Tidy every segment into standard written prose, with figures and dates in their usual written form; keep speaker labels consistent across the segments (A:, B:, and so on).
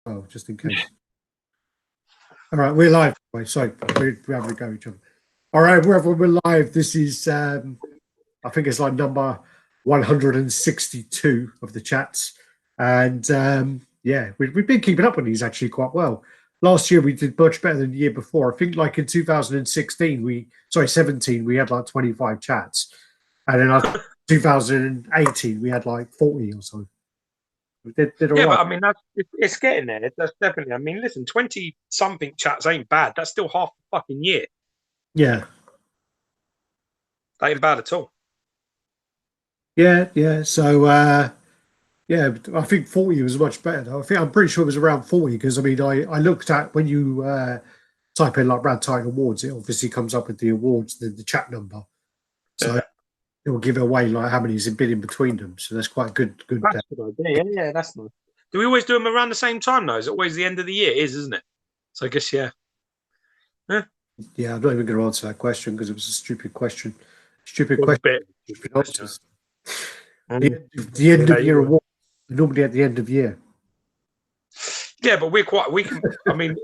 A: Oh, just in case. All right, we're live. Wait, sorry, we're having a go at each other. All right, wherever we're live, this is, I think it's like number 162 of the chats. And yeah, we've been keeping up on these actually quite well. Last year, we did much better than the year before. I think like in 2016, 17, we had like 25 chats. And then like 2018, we had like 40 or so. Did
B: yeah, right. But I mean, it's getting there. That's definitely. I mean, listen, 20-something chats ain't bad. That's still half the fucking year.
A: Yeah,
B: that ain't bad at all.
A: Yeah, yeah. So yeah, I think 40 was much better. Though. I'm pretty sure it was around 40 because I mean, I looked at when you type in like RaddTitan awards, it obviously comes up with the awards, the chat number. So
B: yeah.
A: it will give away like how many's been in between them. So that's quite good.
B: That's a good idea. Yeah, that's nice. Do we always do them around the same time though? Is it always the end of the year? It is, isn't it? So I guess yeah.
A: Yeah, I'm not even going to answer that question because it was a stupid question. Stupid question. Stupid answers. The end of year award normally at the end of year.
B: Yeah, but we can. I mean,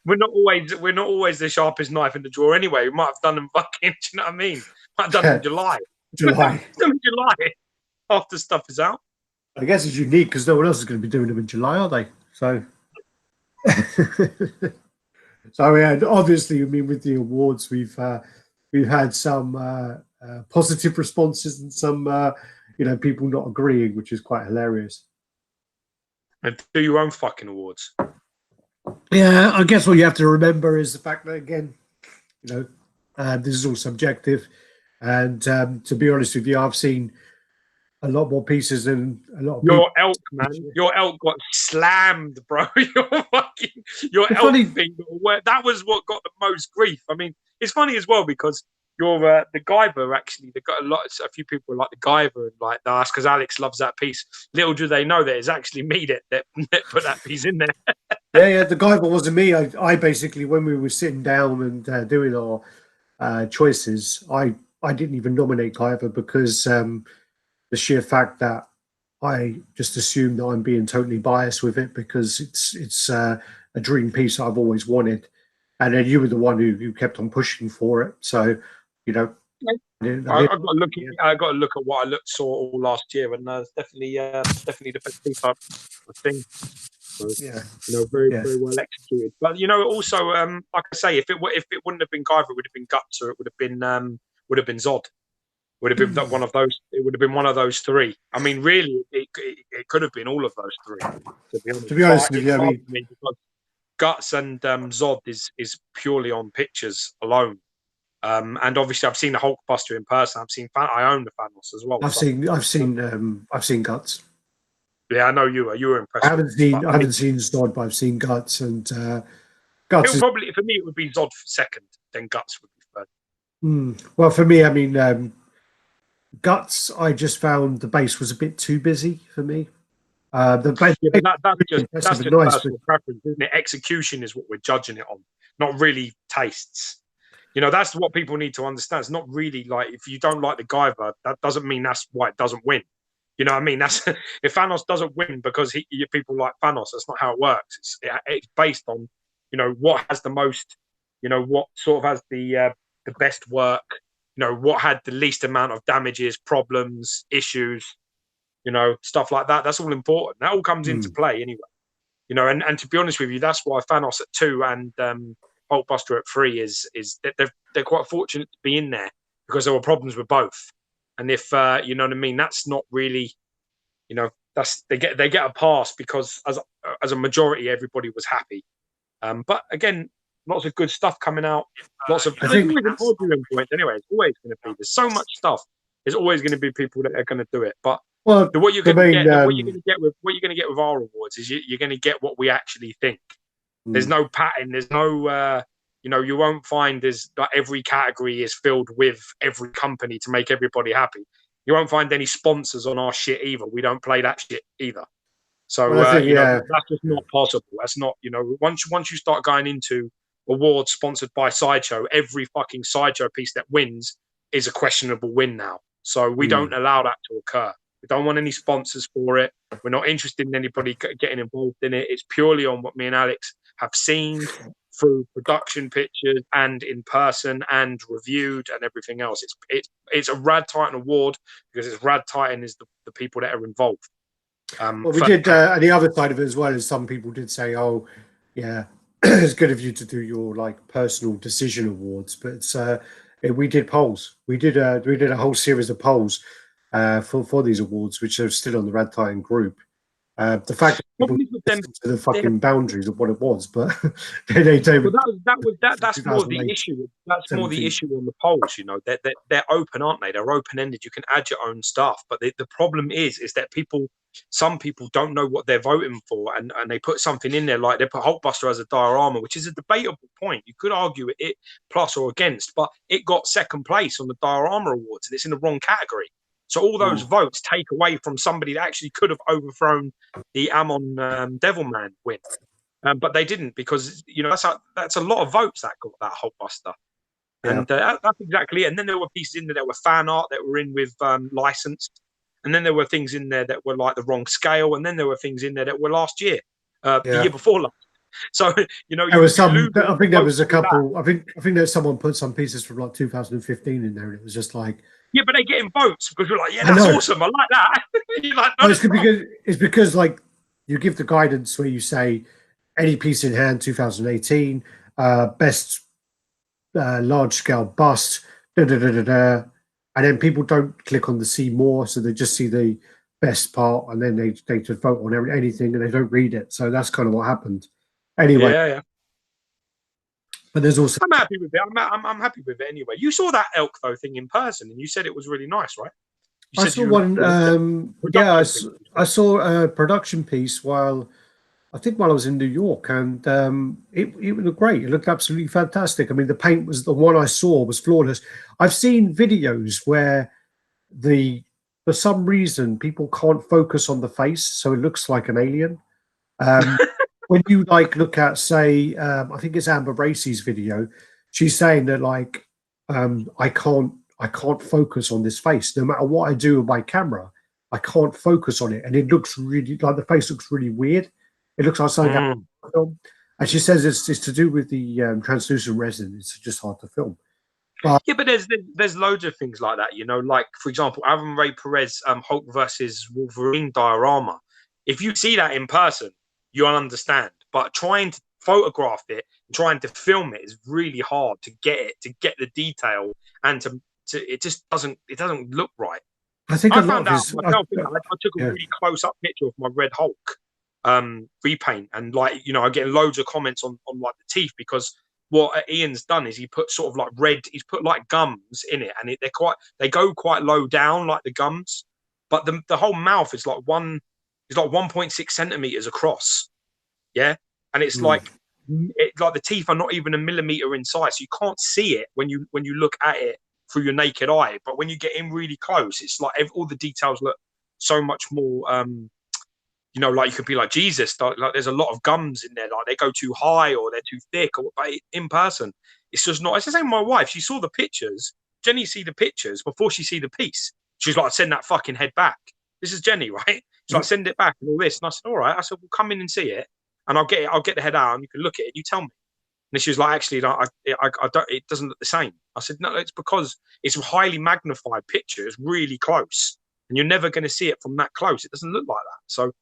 B: we're not always the sharpest knife in the drawer anyway. We might have done them fucking. Do you know what I mean? Might have done them in July.
A: July.
B: July after stuff is out.
A: I guess it's unique because no one else is going to be doing them in July, are they? So. So yeah, obviously, I mean, with the awards, we've had some positive responses and some people not agreeing, which is quite hilarious.
B: And do your own fucking awards.
A: Yeah, I guess what you have to remember is the fact that again, this is all subjective, and to be honest with you, I've seen a lot more pieces than a lot of
B: your elk, man. Your elk got slammed, bro. Your elk thing. That was what got the most grief. I mean, it's funny as well because you're the Guyver. Actually, they got a few people like the Guyver and like that's because Alex loves that piece. Little do they know that it's actually me that put that piece in there.
A: Yeah, the Guyver wasn't me. I basically when we were sitting down and doing our choices, I didn't even nominate Guyver because. The sheer fact that I just assume that I'm being totally biased with it because it's a dream piece I've always wanted, and then you were the one who kept on pushing for it. So,
B: I got to look at what I saw all last year, and definitely the best piece I've seen. So,
A: yeah,
B: very well executed. But also, like I say, if it wouldn't have been Guyver, it would have been Guts, or it would have been Zod. Would have been one of those. It would have been one of those three. I mean, really, it could have been all of those three.
A: To be honest with you, I mean,
B: because Guts and Zod is purely on pictures alone. And obviously, I've seen the Hulkbuster in person. I own the Thanos as well.
A: I've seen Guts.
B: Yeah, I know you were. You were impressed.
A: I haven't seen Zod, but I've seen Guts and
B: Guts. Probably for me, it would be Zod second, then Guts would be third.
A: Well, for me, I mean. Guts, I just found the base was a bit too busy for me.
B: That's just personal preference, isn't it? Execution is what we're judging it on, not really tastes. That's what people need to understand. It's not really like if you don't like the Guyver, that doesn't mean that's why it doesn't win. You know what I mean? That's if Thanos doesn't win because people like Thanos. That's not how it works. It's based on what has the most, what sort of has the best work. What had the least amount of damages, problems, issues, stuff like that. That's all important. That all comes into play anyway. And to be honest with you, that's why Thanos at 2 and Hulkbuster at 3 is they're quite fortunate to be in there because there were problems with both. And if you know what I mean, that's not really, they get a pass because as a majority, everybody was happy. But again, lots of good stuff coming out. Lots of arguing points. Anyway, it's always going to be. There's so much stuff. There's always going to be people that are going to do it. But what you're going to get with our awards is you're going to get what we actually think. There's no pattern. There's no you won't find there's like every category is filled with every company to make everybody happy. You won't find any sponsors on our shit either. We don't play that shit either. So that's just not possible. That's not once you start going into awards sponsored by Sideshow, every fucking Sideshow piece that wins is a questionable win now. So we don't allow that to occur. We don't want any sponsors for it. We're not interested in anybody getting involved in it. It's purely on what me and Alex have seen through production pictures and in person and reviewed and everything else. It's a RaddTitan award because it's RaddTitan is the people that are involved.
A: Well, we did, and the other side of it as well is some people did say, "Oh, yeah, it's good of you to do your like personal decision awards," but it's we did polls. We did a whole series of polls for these awards, which are still on the RaddTitan group. The fact that people listened to the fucking boundaries of what it was, but that's
B: more the issue. That's more the issue on the polls. You know, they're open, aren't they? They're open ended. You can add your own stuff, but the problem is that some people don't know what they're voting for, and they put something in there like they put Hulkbuster as a diorama, which is a debatable point. You could argue it plus or against, but it got second place on the diorama awards, and it's in the wrong category. So all those votes take away from somebody that actually could have overthrown the Amon Devilman win, but they didn't, because you know that's a lot of votes that got that Hulkbuster, and that's exactly it. And then there were pieces in there that were fan art that were in with licensed, and then there were things in there that were like the wrong scale, and then there were things in there that were last year, the year before last. So you know,
A: there was some. I think there was a couple. I think there's someone put some pieces from like 2015 in there, and it was just like.
B: Yeah, but they're getting votes because we're like, yeah, that's awesome. I like that. You're like, no,
A: it's because like you give the guidance where you say any piece in hand 2018, best large scale bust, and then people don't click on the see more, so they just see the best part, and then they just vote on anything, and they don't read it. So that's kind of what happened. Anyway,
B: yeah.
A: But there's also
B: I'm happy with it. I'm happy with it anyway. You saw that elk though thing in person, and you said it was really nice, right?
A: I saw one. I saw a production piece while I was in New York, and it looked great. It looked absolutely fantastic. I mean, the paint was the one I saw was flawless. I've seen videos where for some reason people can't focus on the face, so it looks like an alien. When you like look at, say, I think it's Amber Bracey's video, she's saying that like I can't focus on this face. No matter what I do with my camera, I can't focus on it, and it looks really like the face looks really weird. It looks like something out of a film. And she says it's to do with the translucent resin. It's just hard to film.
B: But there's loads of things like that, you know. Like for example, Aaron Ray Perez Hulk versus Wolverine diorama. If you see that in person, you'll understand. But trying to photograph it, trying to film it is really hard to get the detail, and to it just doesn't look right.
A: I think
B: I found out myself. I took a really close up picture of my Red Hulk repaint, and like, you know, I get loads of comments on like the teeth, because what Ian's done is he put sort of like he's put like gums in it, and they go quite low down like the gums, but the whole mouth is like 1.6 centimeters across, and it's like the teeth are not even a millimeter in size, so you can't see it when you look at it through your naked eye. But when you get in really close, it's like all the details look so much more. You know, like you could be like, Jesus, like there's a lot of gums in there, like they go too high or they're too thick. Or but in person, it's just not. It's the same with my wife. She saw the pictures. Jenny see the pictures before she see the piece. She's like, send that fucking head back. This is Jenny, right? She's like, send it back and all this. And I said, all right. I said, well, come in and see it, and I'll get the head out, and you can look at it. You tell me. And she was like, actually, I don't. It doesn't look the same. I said, no, it's because it's a highly magnified picture. It's really close, and you're never going to see it from that close. It doesn't look like that. So.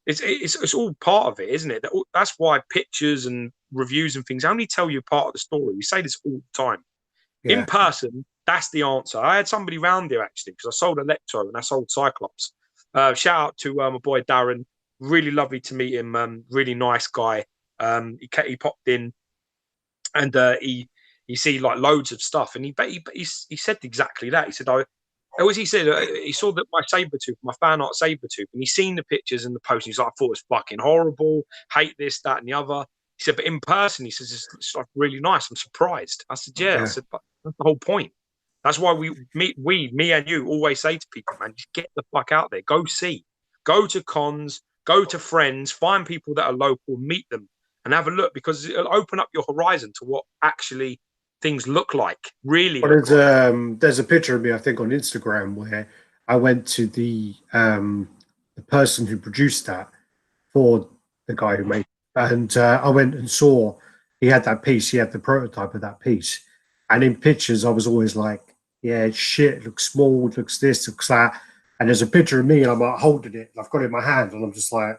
B: It's all part of it, isn't it? That's why pictures and reviews and things only tell you part of the story. We say this all the time. In person, that's the answer. I had somebody round here actually, because I sold Electro and I sold Cyclops. Shout out to my boy Darren. Really lovely to meet him. Really nice guy. He popped in, and he see like loads of stuff, and he said exactly that. He said, he said he saw that my Sabretooth, my fan art Sabretooth, and he's seen the pictures and the post, and he's like, I thought it was fucking horrible, hate this, that, and the other. He said, but in person, he says, it's like really nice. I'm surprised. I said, yeah. I said, but that's the whole point. That's why me and you always say to people, man, just get the fuck out there. Go see. Go to cons, go to friends, find people that are local, meet them, and have a look, because it'll open up your horizon to what actually things look like. Really.
A: Well, there's a picture of me, I think, on Instagram where I went to the person who produced that for the guy who made it. And I went and saw he had that piece, he had the prototype of that piece. And in pictures, I was always like, yeah, it's shit, it looks small, it looks this, it looks that. And there's a picture of me, and I'm like holding it, and I've got it in my hand, and I'm just like,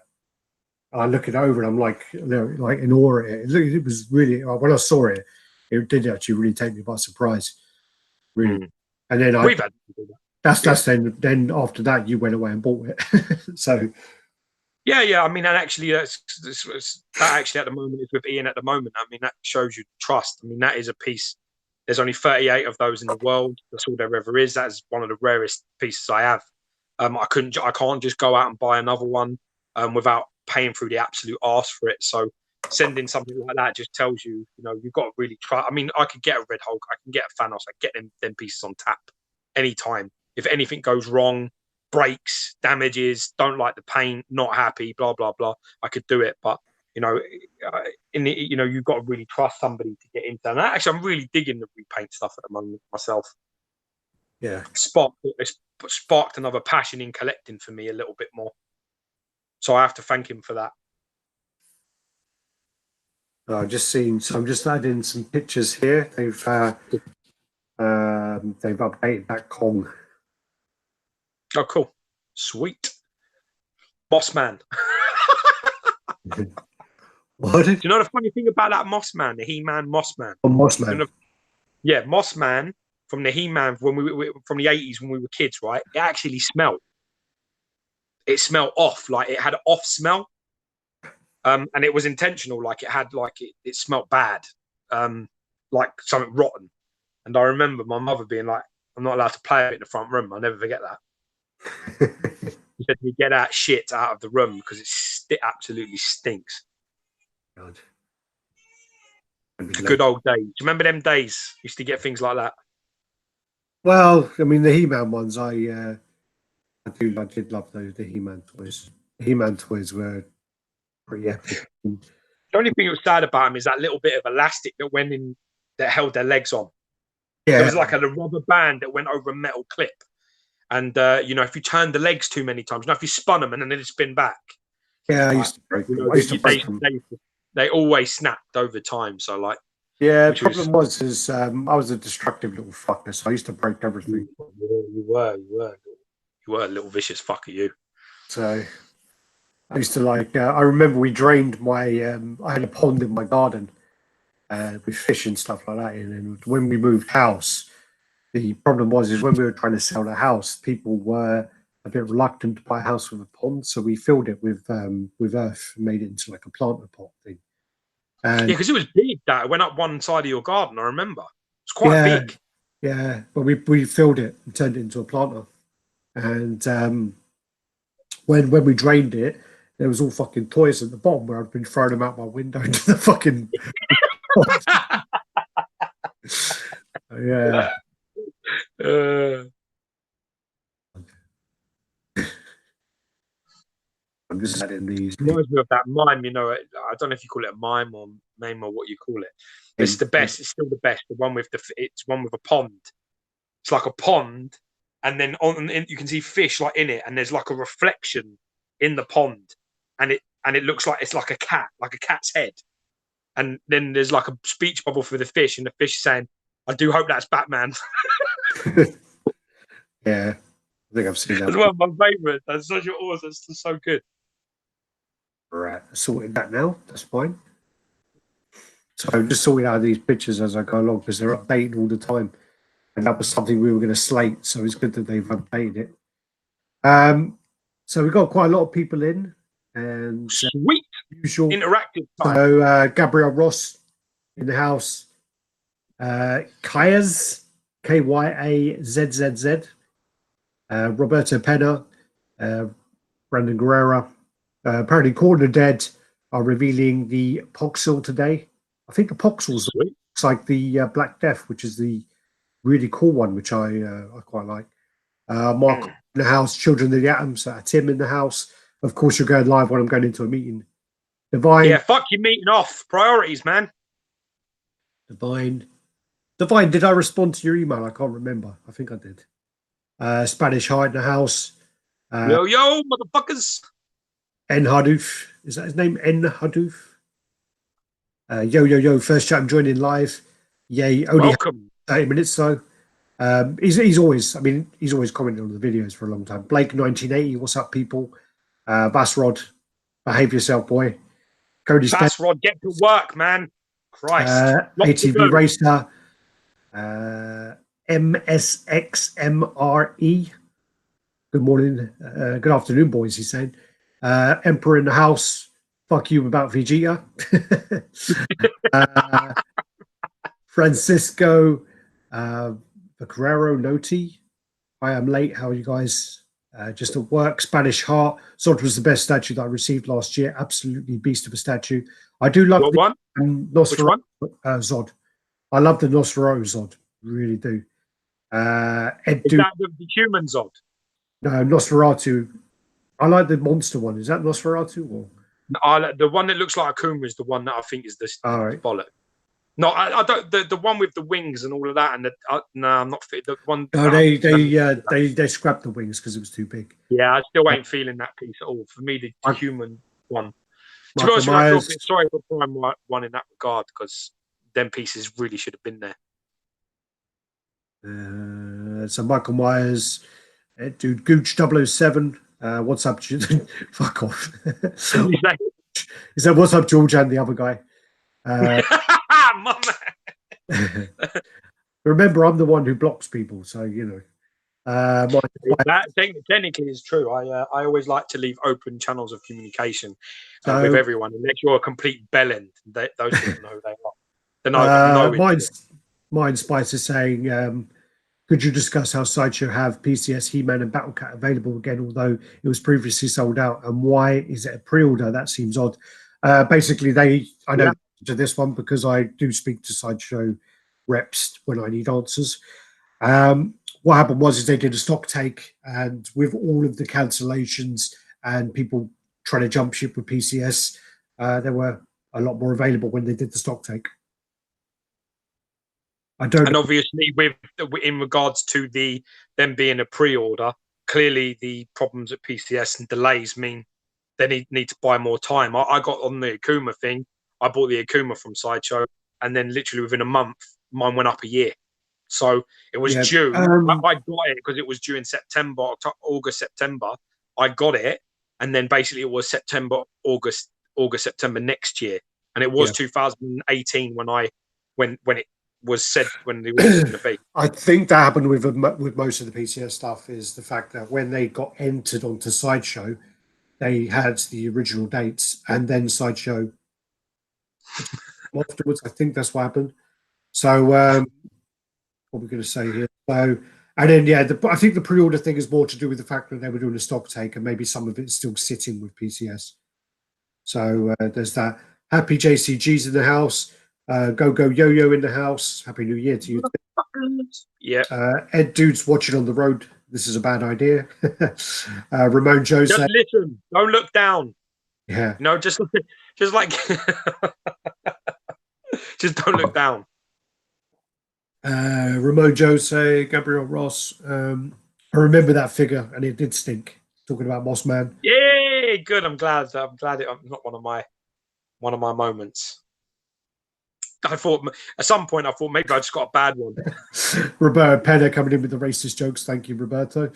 A: I look it over, and I'm like, you know, like in awe at it. It was really, when I saw it, it did actually really take me by surprise, really. And then
B: we've had
A: that's then after that you went away and bought it. So
B: yeah. I mean, and actually, that actually at the moment is with Ian at the moment. I mean, that shows you trust. I mean, that is a piece. There's only 38 of those in the world. That's all there ever is. That is one of the rarest pieces I have. I can't just go out and buy another one without paying through the absolute arse for it. So sending something like that just tells you, you know, you've got to really try. I mean, I could get a Red Hulk, I can get a Thanos, I get them pieces on tap anytime. If anything goes wrong, breaks, damages, don't like the paint, not happy, blah blah blah, I could do it. But you know, you've got to really trust somebody to get into. And actually, I'm really digging the repaint stuff at the moment myself.
A: Yeah,
B: sparked another passion in collecting for me a little bit more. So I have to thank him for that.
A: I've just seen. So I'm just adding some pictures here. They've updated that Kong.
B: Oh, cool, sweet, Boss Man.
A: What? Do
B: you know the funny thing about that Moss Man, the He-Man Moss Man?
A: Oh, Moss Man.
B: Yeah, Moss Man from the He-Man from the 80s when we were kids, right? It actually smelled. It smelled off, like it had an off smell. And it was intentional, like it had it smelled bad, like something rotten. And I remember my mother being like, I'm not allowed to play it in the front room. I'll never forget that. She said to me, get that shit out of the room because it absolutely stinks.
A: God.
B: The good old days. Do you remember them days? Used to get things like that.
A: Well, I mean, the He-Man ones, I did love those. The He-Man toys. The He-Man toys were pretty epic.
B: The only thing that was sad about them is that little bit of elastic that went in that held their legs on. Yeah. There was like a rubber band that went over a metal clip. And, you know, if you turned the legs too many times, you know, if you spun them and then they'd spin back.
A: Yeah, I used to break them.
B: They always snapped over time. So, like,
A: yeah, the problem was I was a destructive little fucker, so I used to break everything.
B: You were a little vicious fucker, you.
A: So I used to I remember we drained my, I had a pond in my garden with fish and stuff like that. And when we moved house, the problem is when we were trying to sell the house, people were a bit reluctant to buy a house with a pond, so we filled it with earth and made it into like a planter pot thing. And,
B: yeah, because it was big. That it went up one side of your garden. I remember it's quite big.
A: Yeah, but we filled it and turned it into a planter. And when we drained it, there was all fucking toys at the bottom where I'd been throwing them out my window into the fucking. Yeah. I'm just adding these.
B: It reminds me of that mime, you know. I don't know if you call it a mime or meme or what you call it. It's the best. It's still the best. The one with it's one with a pond. It's like a pond, and then you can see fish like in it, and there's like a reflection in the pond, and it looks like it's like a cat's head, and then there's like a speech bubble for the fish, and the fish saying, "I do hope that's Batman."
A: Yeah, I think I've seen that.
B: That's one of my favorites. That's such an awesome. It's so good.
A: Right, sorting that now. That's fine. So I'm just sorting out these pictures as I go along because they're updating all the time, and that was something we were going to slate. So it's good that they've updated it. So we've got quite a lot of people in, and
B: sweet
A: usual
B: interactive time.
A: So Gabriel Ross in the house, Kyaz, KYAZZZ, Roberto Pena, Brandon Guerrera. Apparently, Corner Dead are revealing the Poxel today. I think the Poxel's looks like the Black Death, which is the really cool one, which I quite like. Mark in the house, Children of the Atoms, Tim in the house. Of course, you're going live when I'm going into a meeting. Divine.
B: Yeah, fuck your meeting off. Priorities, man.
A: Divine, did I respond to your email? I can't remember. I think I did. Spanish Heart in the house.
B: Yo, motherfuckers.
A: N Hadoof. Is that his name? N Hadoof? Yo, first chat, I'm joining live. Yay, only
B: Welcome.
A: 30 minutes though. He's always, I mean, he's always commented on the videos for a long time. Blake 1980, what's up, people? Vasrod, behave yourself, boy. Cody
B: Vasrod, get to work, man. Christ.
A: ATV Racer, MSXMRE. Good morning, good afternoon, boys, he's saying. Emperor in the house, fuck you about Vegeta. Francisco Vaquero Noti. I am late. How are you guys? Just at work. Spanish Heart. Zod was the best statue that I received last year. Absolutely beast of a statue. I do love
B: what
A: the
B: one?
A: Nosferatu Zod. I love the Nosferatu Zod. Really do.
B: Is that the human Zod?
A: No, Nosferatu. I like the monster one. Is that Nosferatu? Or?
B: The one that looks like Akuma is the one that I think is the
A: right.
B: bollock. No, I don't. The one with the wings and all of that, and no, I'm not fit. The one.
A: No, they scrapped the wings because it was too big.
B: Yeah, I still ain't feeling that piece at all. For me, the human one. To be honest, I feel a bit sorry for Prime One in that regard because them pieces really should have been
A: there. So Michael Myers, dude, Gooch 007. What's up? Fuck off. He said, "What's up, George?" And the other guy. Remember, I'm the one who blocks people, so you know.
B: That technically is true. I always like to leave open channels of communication with everyone, unless you're a complete bellend. Those people know who they are.
A: Mine Spice is saying, could you discuss how Sideshow have PCS, He-Man, and Battle Cat available again, although it was previously sold out, and why is it a pre-order? That seems odd. Basically, I know to this one because I do speak to Sideshow reps when I need answers. What happened was they did a stock take, and with all of the cancellations and people trying to jump ship with PCS, there were a lot more available when they did the stock take. And
B: obviously, in regards to them being a pre-order, clearly the problems at PCS and delays mean they need to buy more time. I got on the Akuma thing. I bought the Akuma from Sideshow, and then literally within a month, mine went up a year. So it was due. I got it because it was due in September, August, September. I got it, and then basically it was September, August, September next year, and it was 2018 when it was said when it was going to be.
A: I think that happened with most of the PCS stuff is the fact that when they got entered onto Sideshow, they had the original dates, and then Sideshow afterwards. I think that's what happened. So what are we going to say here? So, and then I think the pre-order thing is more to do with the fact that they were doing a stock take, and maybe some of it's still sitting with PCS. So there's that. Happy JCG's in the house. Go Yo-Yo in the house. Happy New Year to you.
B: Yeah.
A: Ed Dude's watching on the road. This is a bad idea. Ramon Joe
B: just
A: said,
B: listen. Don't look down.
A: Yeah.
B: No, just like just don't look down.
A: Ramon Jose, Gabriel Ross. I remember that figure, and it did stink. Talking about Moss Man.
B: Yeah, good. I'm glad I'm not one of my moments. I thought at some point maybe I just got a bad one.
A: Roberto Penna coming in with the racist jokes. Thank you, Roberto.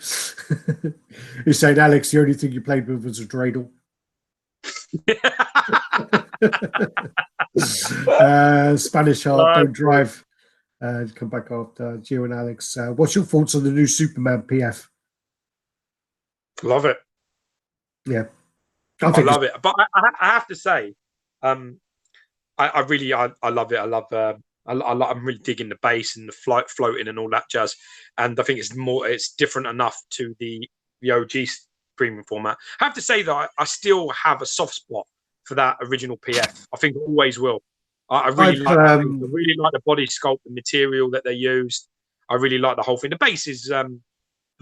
A: He's saying, Alex, the only thing you played with was a dreidel. Spanish Heart, don't drive. Come back after Gio and Alex. What's your thoughts on the new Superman PF?
B: Love it.
A: Yeah,
B: I love it. But I have to say, I really love it. I'm really digging the base and the floating and all that jazz. And I think it's different enough to the OG premium format. I have to say that I still have a soft spot for that original PF. I think I always will. I really like I really like the body sculpt, the material that they used. I really like the whole thing. The base is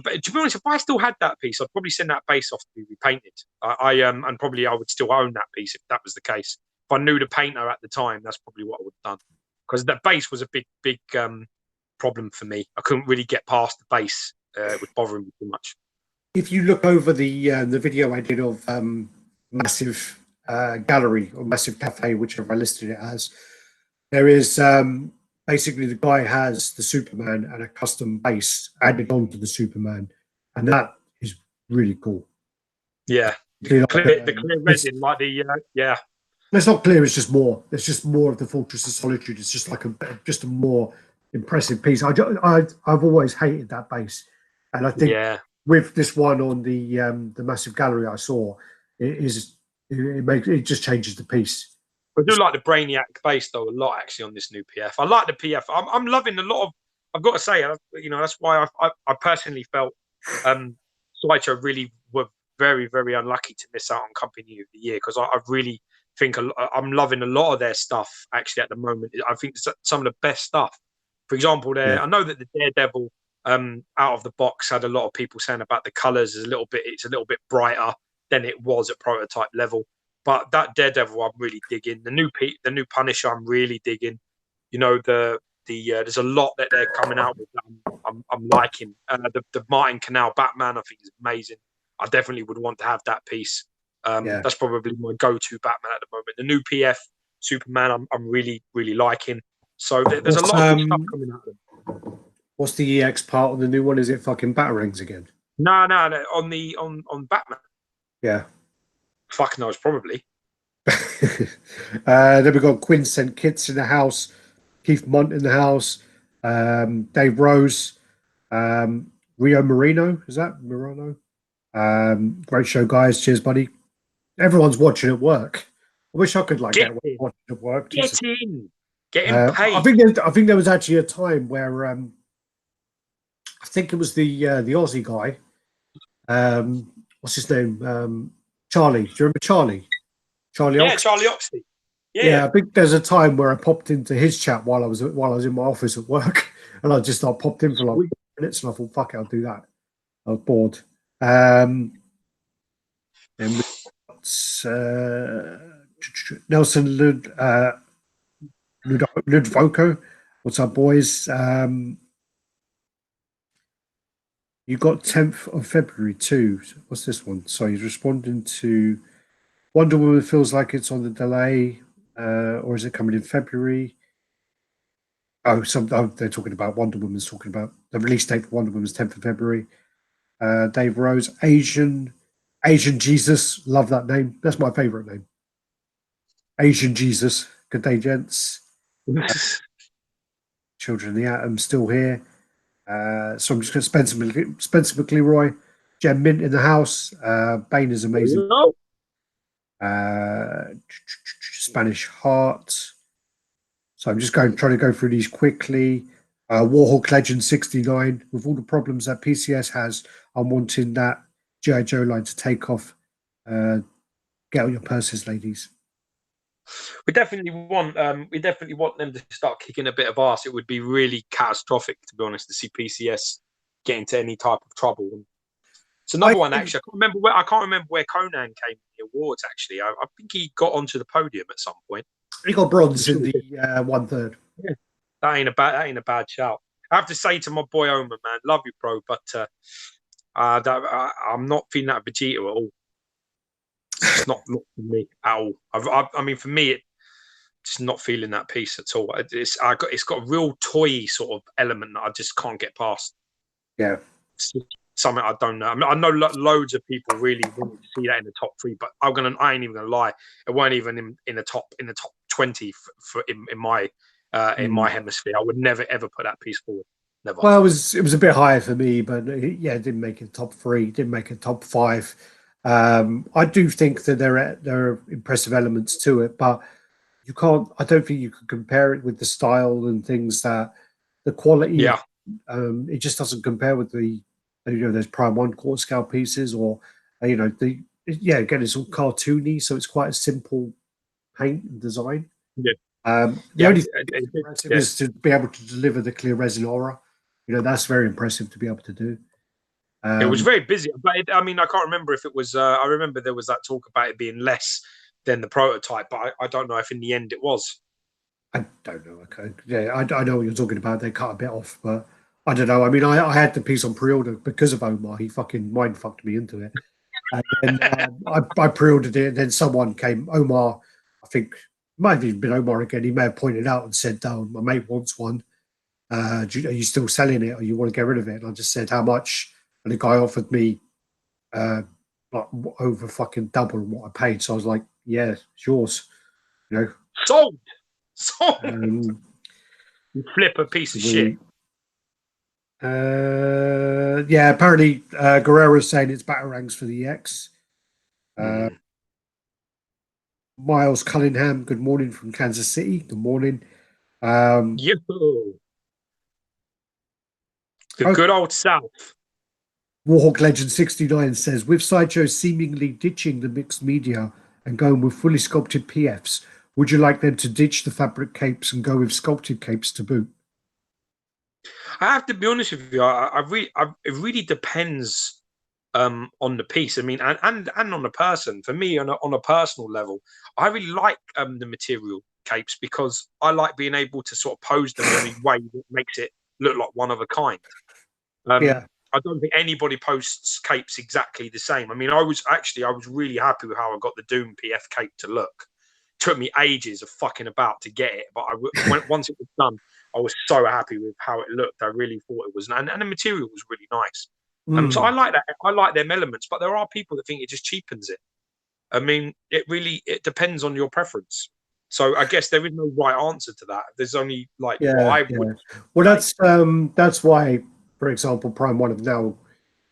B: but to be honest, if I still had that piece, I'd probably send that base off to be repainted. And probably I would still own that piece if that was the case. If I knew the painter at the time, that's probably what I would have done. Because that base was a big problem for me. I couldn't really get past the base it was bothering me too much.
A: If you look over the video I did of Massive Gallery or Massive Cafe, whichever I listed it as, there is basically the guy has the Superman and a custom base added onto the Superman, and that is really cool.
B: Yeah, the clear resin, like the yeah.
A: It's not clear. It's just more. It's just more of the Fortress of Solitude. It's just like a more impressive piece. I've always hated that base, and I think with this one on the Massive Gallery I saw, it just changes the piece.
B: I do like the Brainiac base though a lot actually on this new PF. I like the PF. I'm loving a lot of. I've got to say, you know, that's why I personally felt Sideshow really were very, very unlucky to miss out on Company of the Year, because I really think I'm loving a lot of their stuff actually at the moment. I think some of the best stuff. For example, I know that the Daredevil out of the box had a lot of people saying about the colors is it's a little bit brighter than it was at prototype level. But that Daredevil I'm really digging. The new Punisher I'm really digging. You know, there's a lot that they're coming out with that I'm liking. The Martin Canal Batman I think is amazing. I definitely would want to have that piece. That's probably my go-to Batman at the moment. The new PF Superman I'm really, really liking. So there's a lot of good stuff coming out of them.
A: What's the EX part on the new one? Is it fucking Batarangs again?
B: No. On Batman.
A: Yeah.
B: Fuck knows, probably.
A: Then we've got Quinn St. Kitts in the house, Keith Munt in the house, Dave Rose, Rio Marino. Is that Morano? Great show, guys. Cheers, buddy. Everyone's watching at work. I wish I could get watching at work.
B: Get in. Getting paid.
A: I think there was actually a time where I think it was the Aussie guy. What's his name? Charlie. Do you remember Charlie? Charlie
B: Oxley.
A: Yeah, I think there's a time where I popped into his chat while I was in my office at work, and I just popped in for like minutes, and I thought, "Fuck it, I'll do that." I was bored. And we got Nelson Ludvoco. What's up, boys? You got 10th of February too. What's this one? Sorry, he's responding to Wonder Woman. Feels like it's on the delay, or is it coming in February? They're talking about Wonder Woman's talking about the release date for Wonder Woman's 10th of February. Dave Rose, Asian Jesus, love that name. That's my favorite name. Asian Jesus. Good day, gents. Children of the Atom still here. So I'm just going to Spencer McLeroy, Jem Mint in the house. Bane is amazing. Spanish Heart. So I'm just trying to go through these quickly. Warhawk Legend 69. With all the problems that PCS has, I'm wanting that G.I. Joe line to take off. Get out your purses, ladies.
B: We definitely want them to start kicking a bit of arse. It would be really catastrophic, to be honest, to see PCS get into any type of trouble. It's another one actually. I can't remember where Conan came in the awards. Actually, I think he got onto the podium at some point.
A: He got bronze in the 1/3.
B: Yeah, that ain't a bad shout. I have to say to my boy Omer, man, love you, bro, but I'm not feeling that Vegeta at all. It's not for me at all. I mean, for me, it's just not feeling that piece at all. It's got a real toy sort of element that I just can't get past.
A: Yeah,
B: it's something I don't know. I mean, I know loads of people really want to see that in the top 3, but I ain't even gonna lie. It weren't even in the top 20 in my hemisphere. I would never ever put that piece forward. Never.
A: Well, it was a bit higher for me, but yeah, it didn't make it top 3. Didn't make it top 5. I do think that there are impressive elements to it, but I don't think you can compare it with the style and things that the quality.
B: Yeah.
A: It just doesn't compare with those Prime 1 quarter scale pieces, or again, it's all cartoony, so it's quite a simple paint and design.
B: Yeah.
A: The only thing that's impressive is to be able to deliver the clear resin aura. That's very impressive to be able to do.
B: It was very busy, but I can't remember if it was. I remember there was that talk about it being less than the prototype, but I don't know if in the end it was.
A: I don't know. Okay, yeah, I know what you're talking about. They cut a bit off, but I don't know. I mean, I had the piece on pre-order because of Omar. He fucking mind fucked me into it. And then I pre-ordered it, and then someone came, Omar, I think, might have even been Omar again. He may have pointed out and said, "Oh, my mate wants one. Are you still selling it, or you want to get rid of it?" And I just said, "How much?" And the guy offered me like over fucking double what I paid. So I was like, "Yeah, it's yours." You know,
B: sold. You flip a piece of shit.
A: Yeah, apparently Guerrero's saying it's Batarangs for the EX. Miles Cunningham, good morning from Kansas City. Good morning.
B: The good old South.
A: Warhawk Legend 69 says, with Sideshow seemingly ditching the mixed media and going with fully sculpted PFs, would you like them to ditch the fabric capes and go with sculpted capes to boot?
B: I have to be honest with you. It really depends on the piece. I mean, and on the person. For me, on a personal level, I really like the material capes because I like being able to sort of pose them in a way that makes it look like one of a kind.
A: Yeah.
B: I don't think anybody posts capes exactly the same. I mean, I was really happy with how I got the Doom PF cape to look. Took me ages of fucking about to get it, but once it was done, I was so happy with how it looked. I really thought it was, and the material was really nice. So I like that. I like them elements, but there are people that think it just cheapens it. I mean, it depends on your preference. So I guess there is no right answer to that. There's only like what I would.
A: Well, that's why, for example, Prime One have now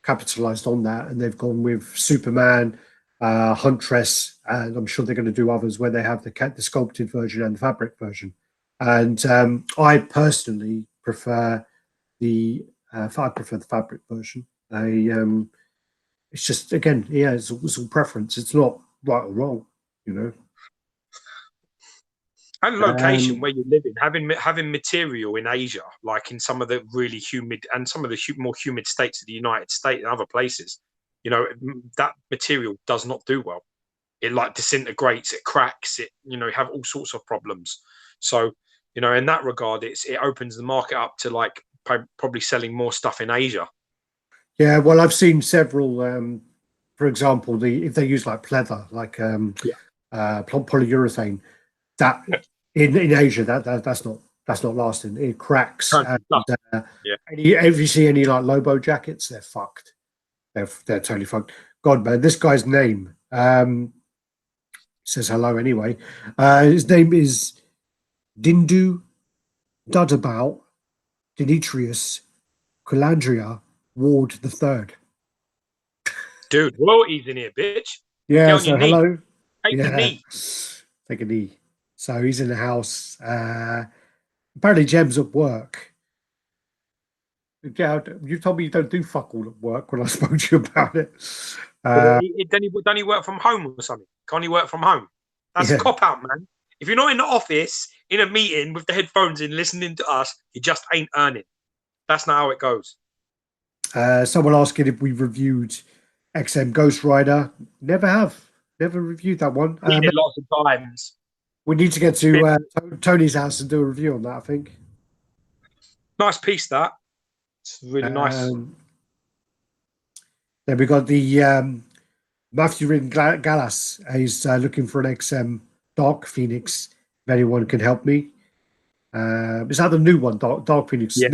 A: capitalized on that, and they've gone with Superman, Huntress, and I'm sure they're going to do others where they have the sculpted version and the fabric version. And I personally prefer the fabric version. It's just, again, yeah, it's all preference. It's not right or wrong, you know.
B: And location where you live in, having material in Asia, like in some of the really humid and some of the more humid states of the United States and other places, you know, that material does not do well. It like disintegrates, it cracks, it, you know, have all sorts of problems. So, you know, in that regard, it opens the market up to like probably selling more stuff in Asia.
A: Yeah, well, I've seen several. For example, if they use like pleather, like polyurethane, that in Asia that's not lasting. It cracks. And, if you see any like Lobo jackets, they're fucked. They're totally fucked. God, man, this guy's name says hello anyway. His name is Dindu Dudabout Demetrius Calandria Ward III.
B: Dude, royalties in here, bitch.
A: Yeah, so hello.
B: Take a knee.
A: Take a knee. So he's in the house. Apparently Jem's at work. Yeah, you told me you don't do fuck all at work when I spoke to you about it.
B: Don't he work from home or something? Can't he work from home? That's a cop out, man. If you're not in the office in a meeting with the headphones in listening to us, you just ain't earning. That's not how it goes.
A: Someone asking if we reviewed XM Ghost Rider. Never reviewed that one.
B: Lots of times.
A: We need to get to Tony's house and do a review on that, I think.
B: Nice piece, that. It's really nice.
A: Then we got the Matthew Rin Gallas. He's looking for an XM Dark Phoenix. If anyone can help me. Is that the new one, Dark Phoenix?
B: Yeah,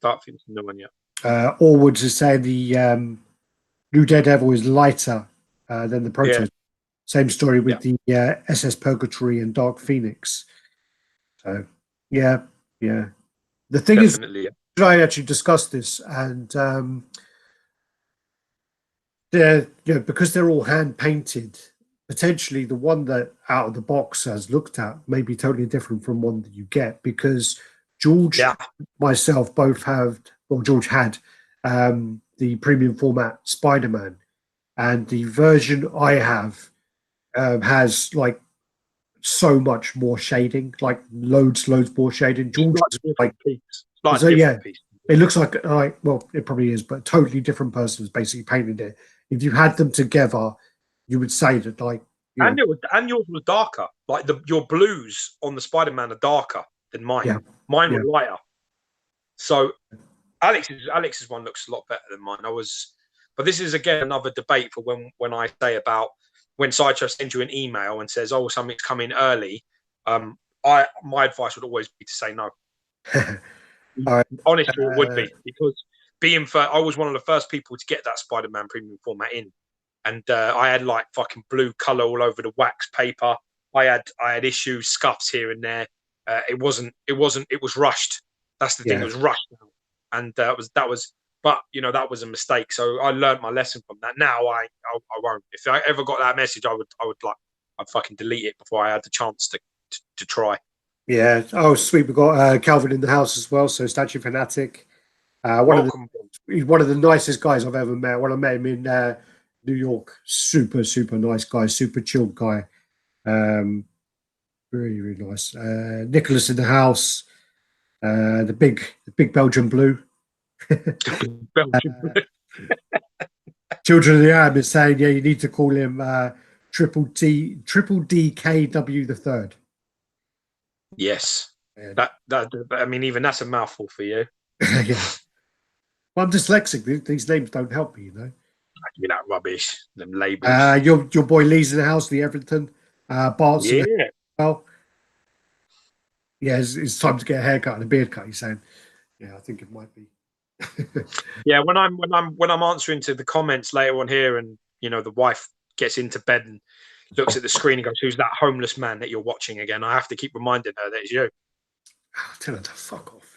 B: Dark Phoenix, new one, yeah.
A: Allwoods is saying the New Daredevil is lighter than the Proto. Yeah. Same story with the SS Purgatory and Dark Phoenix. So, yeah. The thing
B: Definitely,
A: is, I actually discussed this, and because they're all hand painted, potentially the one that out of the box has looked at may be totally different from one that you get, because George, myself, both have, or George had the premium format Spider-Man, and the version I have has like so much more shading, like loads more shading. George like so it looks like well, it probably is, but a totally different person has basically painted it. If you had them together, you would say that like.
B: And yours was darker. Like your blues on the Spider-Man are darker than mine.
A: Yeah.
B: Mine were lighter. So Alex's one looks a lot better than mine. But this is again another debate for when I say about when Sideshow sends you an email and says, "Oh, something's coming early." My advice would always be to say no.
A: Right.
B: Honestly, it would be, because I was one of the first people to get that Spider-Man premium format in, and I had like fucking blue color all over the wax paper. I had issues, scuffs here and there. It was rushed. That's the thing. It was rushed, and that was. But that was a mistake. So I learned my lesson from that. Now I won't. If I ever got that message, I'd fucking delete it before I had the chance to try.
A: Yeah. Oh, sweet. We've got Calvin in the house as well. So Statue Fanatic. He's one of the nicest guys I've ever met. When I met him in New York, super nice guy, super chilled guy. Really, really nice. Nicholas in the house. The big Belgian blue.
B: Belgian blue.
A: Children of the Arab is saying, yeah, you need to call him Triple DKW the Third.
B: Yes. Yeah. That I mean, even that's a mouthful for you.
A: Yeah. Well, I'm dyslexic. These names don't help me,
B: Give me that rubbish. Them labels.
A: Your boy Lee's in the house, the Everton. Bart's well. Yeah, it's time to get a haircut and a beard cut. He's saying, yeah, I think it might be.
B: Yeah, when I'm answering to the comments later on here, and the wife gets into bed and looks at the screen and goes, "Who's that homeless man that you're watching again?" I have to keep reminding her that it's you.
A: Tell her to fuck off.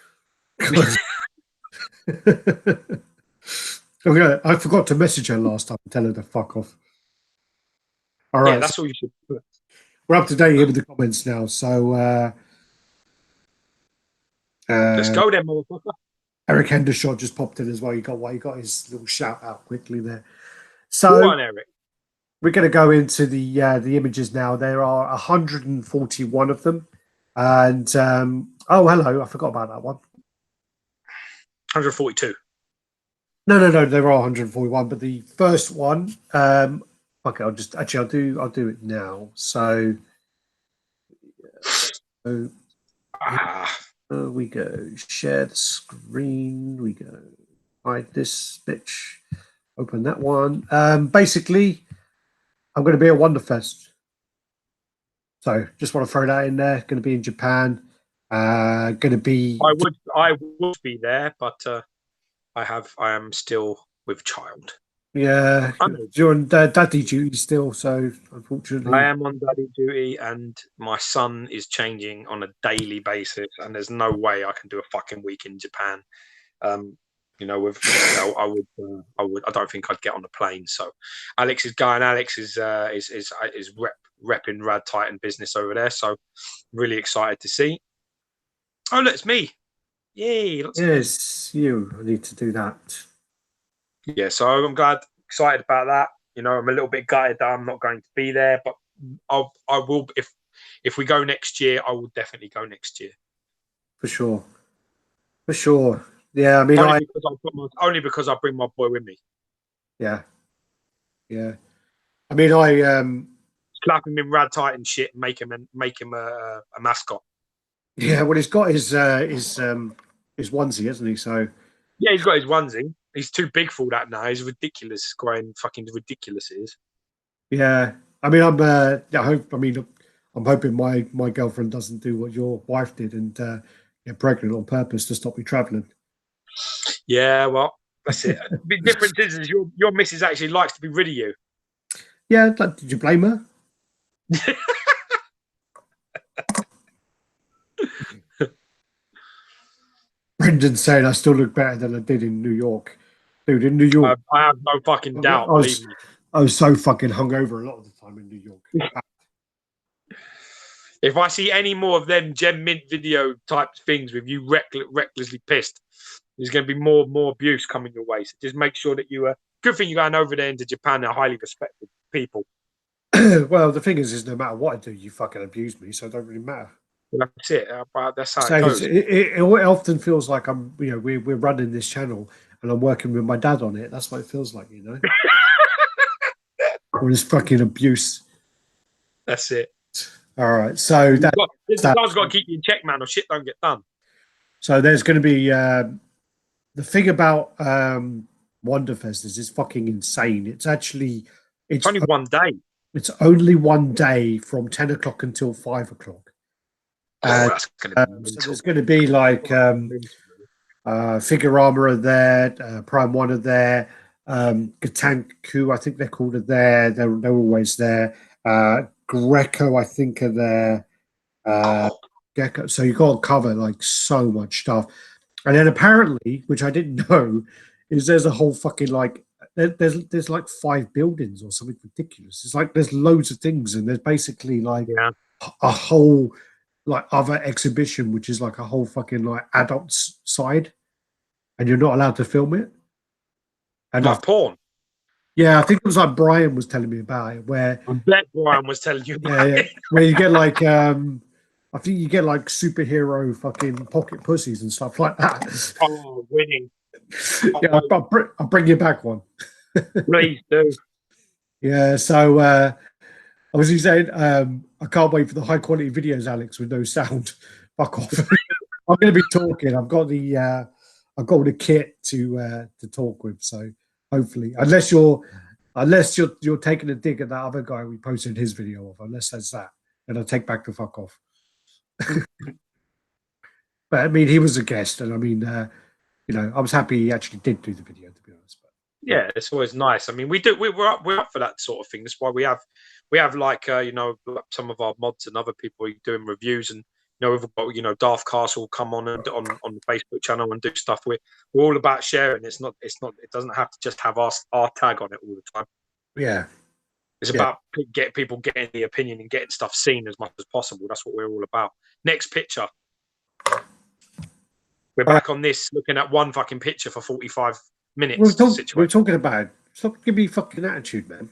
A: Okay, I forgot to message her last time and tell her to fuck off. All right,
B: that's all you should put.
A: We're up to date here with the comments now, so
B: let's go then, motherfucker.
A: Eric Hendershot just popped in as well. He got his little shout out quickly there. So
B: go on, Eric.
A: We're going to go into the images now. There are 141 of them, and oh, hello, I forgot about that one.
B: 142.
A: No, there are 141, but the first one, okay, I'll do it now. So, we go share the screen. We go hide this bitch. Open that one. Basically, I'm going to be at Wonderfest. So just want to throw that in there. Going to be in Japan. Going to be.
B: I would be there, but I am still with child.
A: Yeah, you're on daddy duty still, so unfortunately.
B: I am on daddy duty, and my son is changing on a daily basis, and there's no way I can do a fucking week in Japan. I don't think I'd get on the plane. So Alex is going. Alex is repping RaddTitan business over there. So really excited to see. Oh, look, it's me. Yay.
A: Yes, you. I need to do that.
B: Yeah, so I'm excited about that. I'm a little bit gutted that I'm not going to be there, but I will. If we go next year, I will definitely go next year.
A: For sure. Yeah, I mean,
B: only because I bring my boy with me.
A: Yeah. I mean, I
B: slap him in RaddTitan shit and make him a mascot.
A: Yeah, well, he's got his onesie, hasn't he? So
B: yeah, he's got his onesie. He's too big for that now. He's ridiculous. Growing fucking ridiculous it is.
A: Yeah, I mean, I'm hoping my girlfriend doesn't do what your wife did and get pregnant on purpose to stop me traveling.
B: Yeah, well, that's it. The difference is your missus actually likes to be rid of you.
A: Yeah, did you blame her? Brendan's saying I still look better than I did in New York. Dude, in New York.
B: I have no fucking doubt.
A: I was so fucking hungover a lot of the time in New York.
B: If I see any more of them Gem Mint video type things with you recklessly pissed, there's going to be more abuse coming your way. So just make sure that you are. Good thing you're going over there into Japan. They're highly respected people.
A: Well, the thing is no matter what I do, you fucking abuse me, so it don't really matter.
B: Well, that's it. That's how it goes.
A: It often feels like we're running this channel and I'm working with my dad on it. That's what it feels like, Or this fucking abuse.
B: That's it.
A: All right, so
B: Dad's got to keep you in check, man, or shit don't get done.
A: So there's going to be the thing about Wonderfest is it's fucking insane. It's actually
B: It's only one day.
A: It's only one day from 10 o'clock until 5 o'clock.
B: That's gonna be
A: so there's going to be like Figurama are there, Prime One are there, Gatanku, I think they're called, are there. They're always there. Greco, I think, are there. Gecko. So you've got to cover like so much stuff. And then apparently, which I didn't know, is there's a whole fucking like there's like 5 buildings or something ridiculous. It's like there's loads of things, and there's basically like a whole like other exhibition, which is like a whole fucking like adults side, and you're not allowed to film it. And
B: like porn.
A: Yeah, I think it was like Brian was telling me about it. Where
B: I bet Brian was telling you about it.
A: Where you get like I think you get like superhero fucking pocket pussies and stuff like that.
B: Oh, winning.
A: Yeah, I'll bring you back one.
B: Please do.
A: Yeah, so I was saying, I can't wait for the high quality videos, Alex, with no sound. Fuck off. I'm going to be talking. I've got all the kit to talk with. So hopefully, unless you're taking a dig at that other guy we posted his video of, unless that's that, then I'll take back the fuck off. But I mean, he was a guest, and I mean, I was happy he actually did do the video, to be honest. But
B: yeah, it's always nice. I mean, we're up for that sort of thing. That's why we have like some of our mods and other people doing reviews, and we've got Darth Castle come on and on the Facebook channel and do stuff. We're all about sharing. It doesn't have to just have our tag on it all the time.
A: Yeah.
B: It's about people getting the opinion and getting stuff seen as much as possible. That's what we're all about. Next picture. We're back on this, looking at one fucking picture for 45 minutes.
A: We're talking about. Stop giving me fucking attitude, man.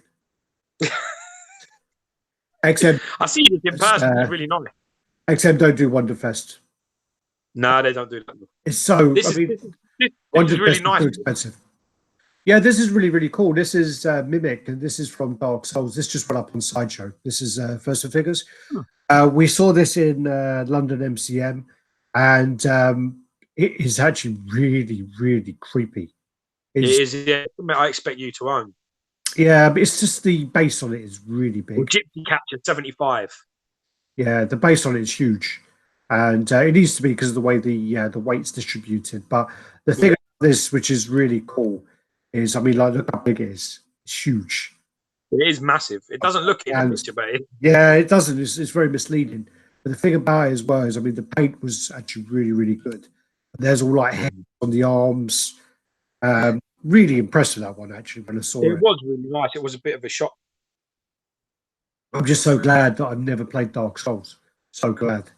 A: XM.
B: I see you in person. It's really nice.
A: XM don't do Wonderfest.
B: No, they don't do that.
A: It's so.
B: This is really nice.
A: Too expensive. Yeah, this is really, really cool. This is Mimic, and this is from Dark Souls. This just went up on Sideshow. This is First of Figures. We saw this in London MCM, and it is actually really, really creepy.
B: It is. Yeah, I expect you to own.
A: Yeah, but it's just the base on it is really big.
B: Well, Gypsy Capture 75.
A: Yeah, the base on it is huge, and it needs to be because of the way the weight's distributed. But the thing about this, which is really cool, is, I mean, like, look how big it is. It's huge.
B: It is massive. It doesn't look in the picture, but
A: yeah, it doesn't. It's very misleading. But the thing about it as well is, I mean, the paint was actually really, really good. There's all like hair on the arms. Really impressed with that one, actually, when I saw it.
B: It was really nice. It was a bit of a shock.
A: I'm just so glad that I've never played Dark Souls. So glad.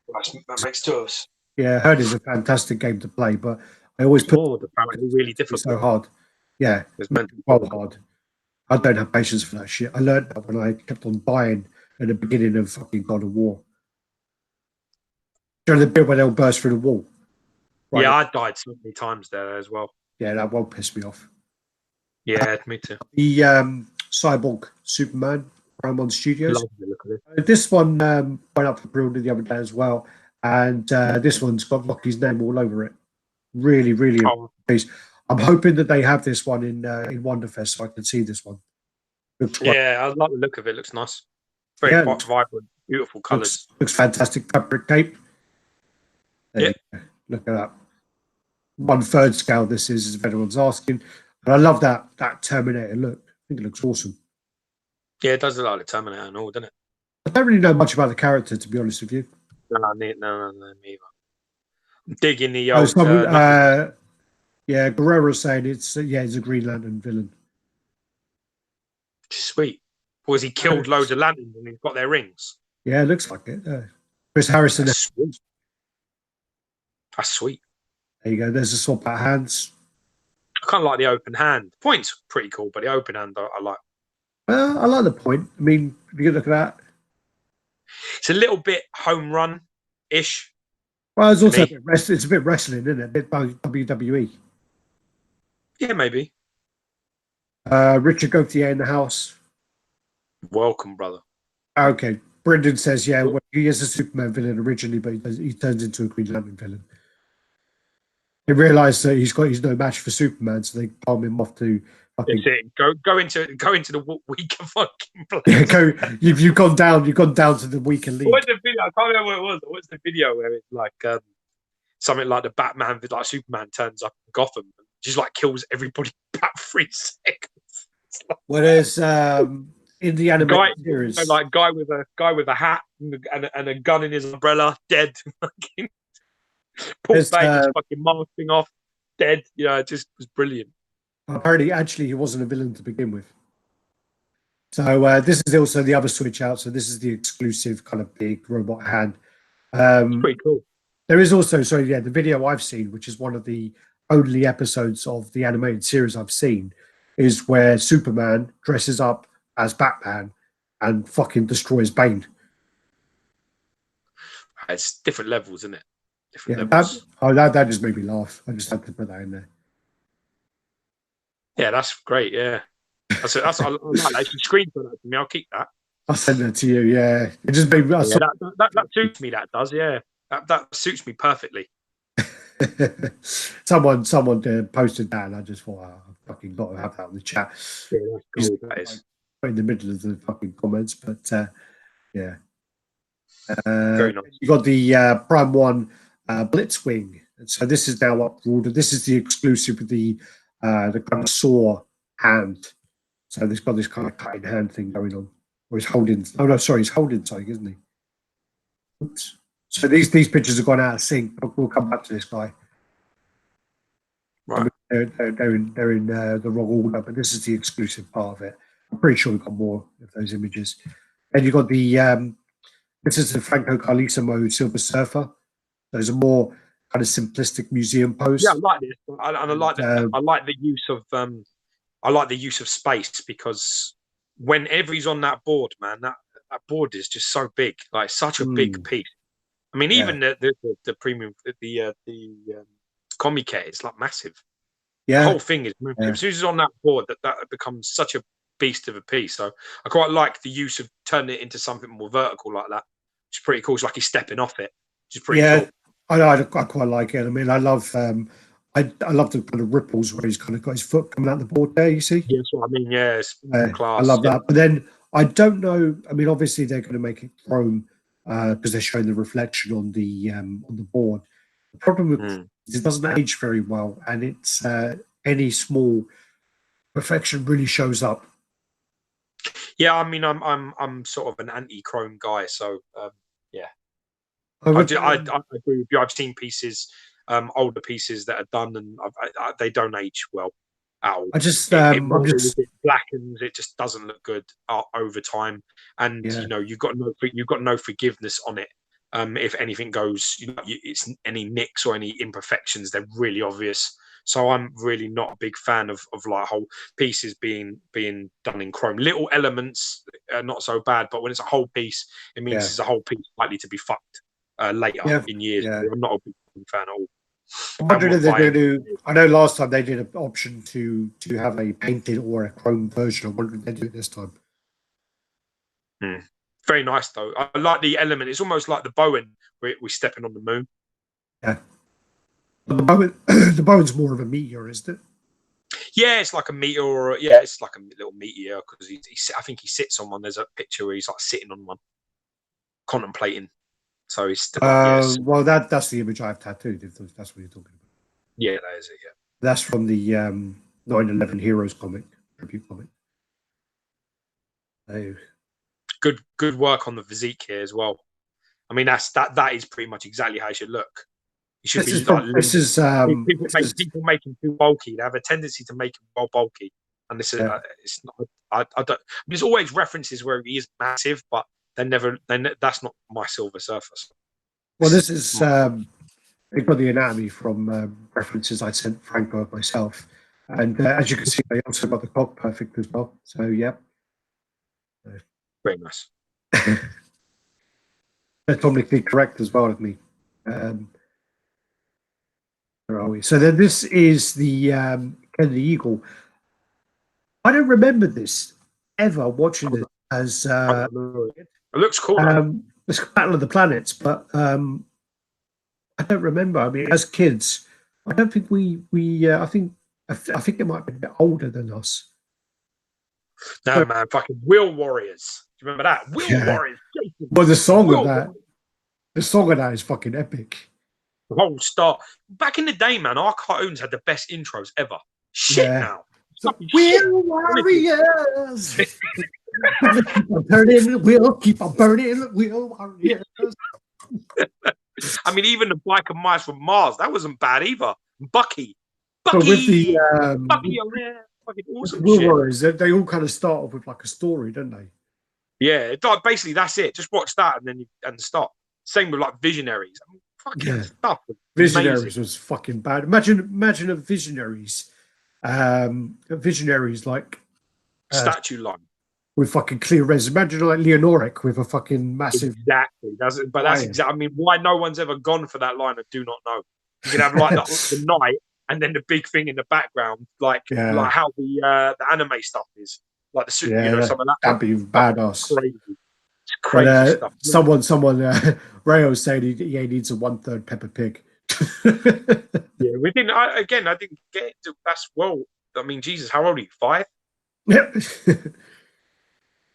B: That makes 2 of us.
A: Yeah, I heard it's a fantastic game to play, but I always put
B: apparently really difficult.
A: So hard. Yeah,
B: it's meant to be
A: hard. I don't have patience for that shit. I learned that when I kept on buying at the beginning of fucking God of War. During the bit where they'll burst through the wall.
B: Right? Yeah, I died so many times there as well.
A: Yeah, that won't piss me off.
B: Yeah, me too.
A: The Cyborg Superman from on Studios.
B: Love the look of it.
A: This one went up for pre-order the other day as well, and this one's got Rocky's name all over it. Really, really nice. I'm hoping that they have this one in Wonderfest, so I can see this one.
B: Yeah, I like the look of it. Looks nice. Very vibrant, beautiful colours.
A: Looks fantastic. Fabric tape.
B: Yeah.
A: Look at that. 1/3 scale this is, if anyone's asking. And I love that Terminator look. I think it looks awesome.
B: Yeah, it does look like the Terminator and all, doesn't it?
A: I don't really know much about the character, to be honest with you.
B: No, me either. I'm digging the old...
A: yeah, Guerrero's saying it's a Green Lantern villain.
B: Sweet. Or has he killed loads of lanterns and he's got their rings?
A: Yeah, it looks like it. Chris Harrison.
B: That's sweet. That's sweet.
A: There you go. There's a swap out hands.
B: I kind of like the open hand. Point's pretty cool, but the open hand I like.
A: I like the point. I mean, if you look at that.
B: It's a little bit home run-ish.
A: Well, it's also it's a bit wrestling, isn't it? A bit WWE.
B: Yeah, maybe.
A: Richard Gauthier in the house.
B: Welcome, brother.
A: Okay. Brendan says, well, he is a Superman villain originally, but he turns into a Green Lantern villain. They realise that he's no match for Superman, so they palm him off to fucking
B: go into the weaker fucking place.
A: Yeah, you've gone down to the weaker league.
B: What's the video? I can't remember what it was. What's the video where it's like something like the Batman, like Superman turns up in Gotham and just like kills everybody about 3 seconds.
A: Well, there's in the animated series,
B: like guy with a hat and a gun in his umbrella, dead. Paul Bates fucking masking off, dead. It just was brilliant.
A: Apparently, actually, he wasn't a villain to begin with. So this is also the other switch out. So this is the exclusive kind of big robot hand.
B: It's pretty cool.
A: There is also, the video I've seen, which is one of the only episodes of the animated series I've seen, is where Superman dresses up as Batman and fucking destroys Bane.
B: It's different levels, isn't it? Different
A: levels. That just made me laugh. I just had to put that in there.
B: Yeah, that's great. Yeah, I like that. You screenshot that to me. I'll keep that.
A: I'll send that to you. Yeah, it just made me.
B: That suits me. That does. Yeah, that suits me perfectly.
A: someone posted that, and I just thought, I fucking got to have that on the chat.
B: Yeah, that's cool. That is
A: in the middle of the fucking comments, but yeah.
B: Very nice.
A: You got the Prime 1 Blitzwing, and so this is now up order. This is the exclusive with the kind of saw hand. So there's got this kind of cutting hand thing going on. Or he's holding. Oh no, sorry, he's holding something, isn't he? Oops. So these pictures have gone out of sync. We'll come back to this guy.
B: Right.
A: They're in the wrong order, but this is the exclusive part of it. I'm pretty sure we've got more of those images. And you've got the this is the Franco Carlissimo Silver Surfer. There's a more kind of simplistic museum pose.
B: Yeah, I like this, and I like that. I like the use of space, because whenever he's on that board, man, that board is just so big, like such a big piece. I mean, even the premium, the comic, it's like massive.
A: Yeah,
B: the whole thing is moving. As soon as he's on that board, that becomes such a beast of a piece. So I quite like the use of turning it into something more vertical like that. Which is pretty cool. It's like he's stepping off it, which is pretty cool.
A: I quite like it. I mean, I love I love the kind of ripples where he's kind of got his foot coming out the board there. You see?
B: Yeah, that's what I mean. Yeah, it's class.
A: I love that. But then I don't know. I mean, obviously they're going to make it chrome because they're showing the reflection on the board. The problem with it doesn't age very well, and it's any small perfection really shows up.
B: Yeah, I mean, I'm sort of an anti-chrome guy, so yeah. I agree with you. I've seen pieces, older pieces that are done, and they don't age well at all. It blackens. It just doesn't look good over time, and you've got no forgiveness on it. If anything goes, it's any nicks or any imperfections, they're really obvious. So I'm really not a big fan of like whole pieces being done in chrome. Little elements are not so bad, but when it's a whole piece, it means it's a whole piece likely to be fucked later in years. Yeah. I'm not a big fan at all.
A: I wonder if they're going to do. I know last time they did an option to have a painted or a chrome version. I wonder if they do it this time.
B: Very nice though. I like the element. It's almost like the Bowen where we're stepping on the moon.
A: Yeah. The Bowen's more of a meteor, isn't it?
B: Yeah, it's like a meteor. Or, yeah, it's like a little meteor because I think he sits on one. There's a picture where he's like sitting on one, contemplating. So he's still.
A: Well, that's the image I have tattooed. If that's what you're talking about.
B: Yeah, that is it. Yeah.
A: That's from the 9/11 Heroes comic, tribute comic. So.
B: Good work on the physique here as well. I mean, that is pretty much exactly how it should look. It should be like people make him too bulky. They have a tendency to make him well bulky, and this is it's not. I don't. There's always references where he is massive, but that's not my Silver Surfer.
A: Well, this is they've got the anatomy from references I sent Franco myself, and as you can see, they also got the cock perfect as well. So yeah.
B: Very nice.
A: Anatomically correct as well with me. Where are we? So then this is the Kennedy Eagle. I don't remember this ever watching this as
B: it looks cool.
A: It's Battle of the Planets, but I don't remember. I mean, as kids, I don't think I think it might be a bit older than us.
B: No, man, fucking Wheel Warriors. Do you remember that? Wheel Warriors.
A: Well, the song of that is fucking epic.
B: The whole start. Back in the day, man, our cartoons had the best intros ever. Shit now.
A: Wheel Warriors. Keep on turning the wheel. Keep on burning the wheel warriors.
B: I mean, even the Biker Mice from Mars, that wasn't bad either. Bucky.
A: But with the
B: Bucky on there. Fucking awesome
A: Wheel
B: shit.
A: Warriors, they all kind of start off with like a story, don't they?
B: Yeah, basically that's it. Just watch that and stop. Same with like Visionaries. I mean, fucking stuff.
A: Visionaries
B: amazing.
A: was fucking bad. Imagine a Visionaries. Visionaries like
B: statue line
A: with fucking clear res. Imagine like Leonoric with a fucking massive.
B: Exactly. That's exactly. I mean, why no one's ever gone for that line, I do not know. You can have like the night and then the big thing in the background, like how the anime stuff is, like the suit, some of that.
A: That'd be badass.
B: Crazy stuff.
A: Someone Rayo said he needs a 1/3 Peppa Pig.
B: Yeah, we didn't. I didn't get into that's well. I mean, Jesus, how old are you? 5?
A: Yep.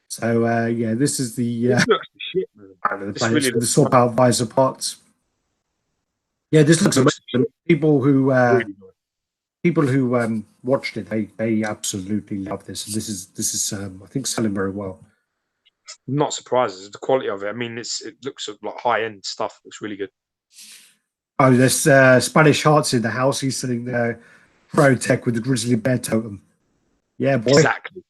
A: So this is the
B: this looks shit, man.
A: The swap out visor parts. Yeah, this looks amazing. People who watched it, they absolutely love this. And this is I think selling very well.
B: I'm not surprised. The quality of it. I mean, it looks like high end stuff. Looks really good.
A: Oh, there's Spanish Hearts in the house. He's sitting there, pro tech with the grizzly bear totem. Yeah, boy.
B: Exactly.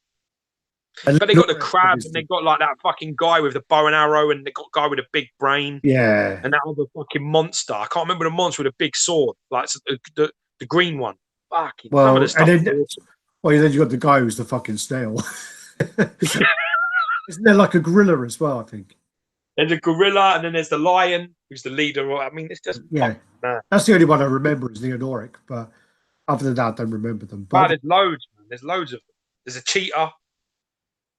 B: But they got the crab, and they got like that fucking guy with the bow and arrow, and they got a guy with a big brain.
A: Yeah.
B: And that other fucking monster. I can't remember the monster with a big sword, like the green one. Fucking some of the stuff.
A: And then you got the guy who's the fucking snail. Isn't there like a gorilla as well? I think.
B: There's a gorilla, and then there's the lion, who's the leader. I mean, it's just
A: That's the only one I remember is Leonoric, but other than that, I don't remember them. But
B: there's loads, man. There's loads of them. There's a cheetah.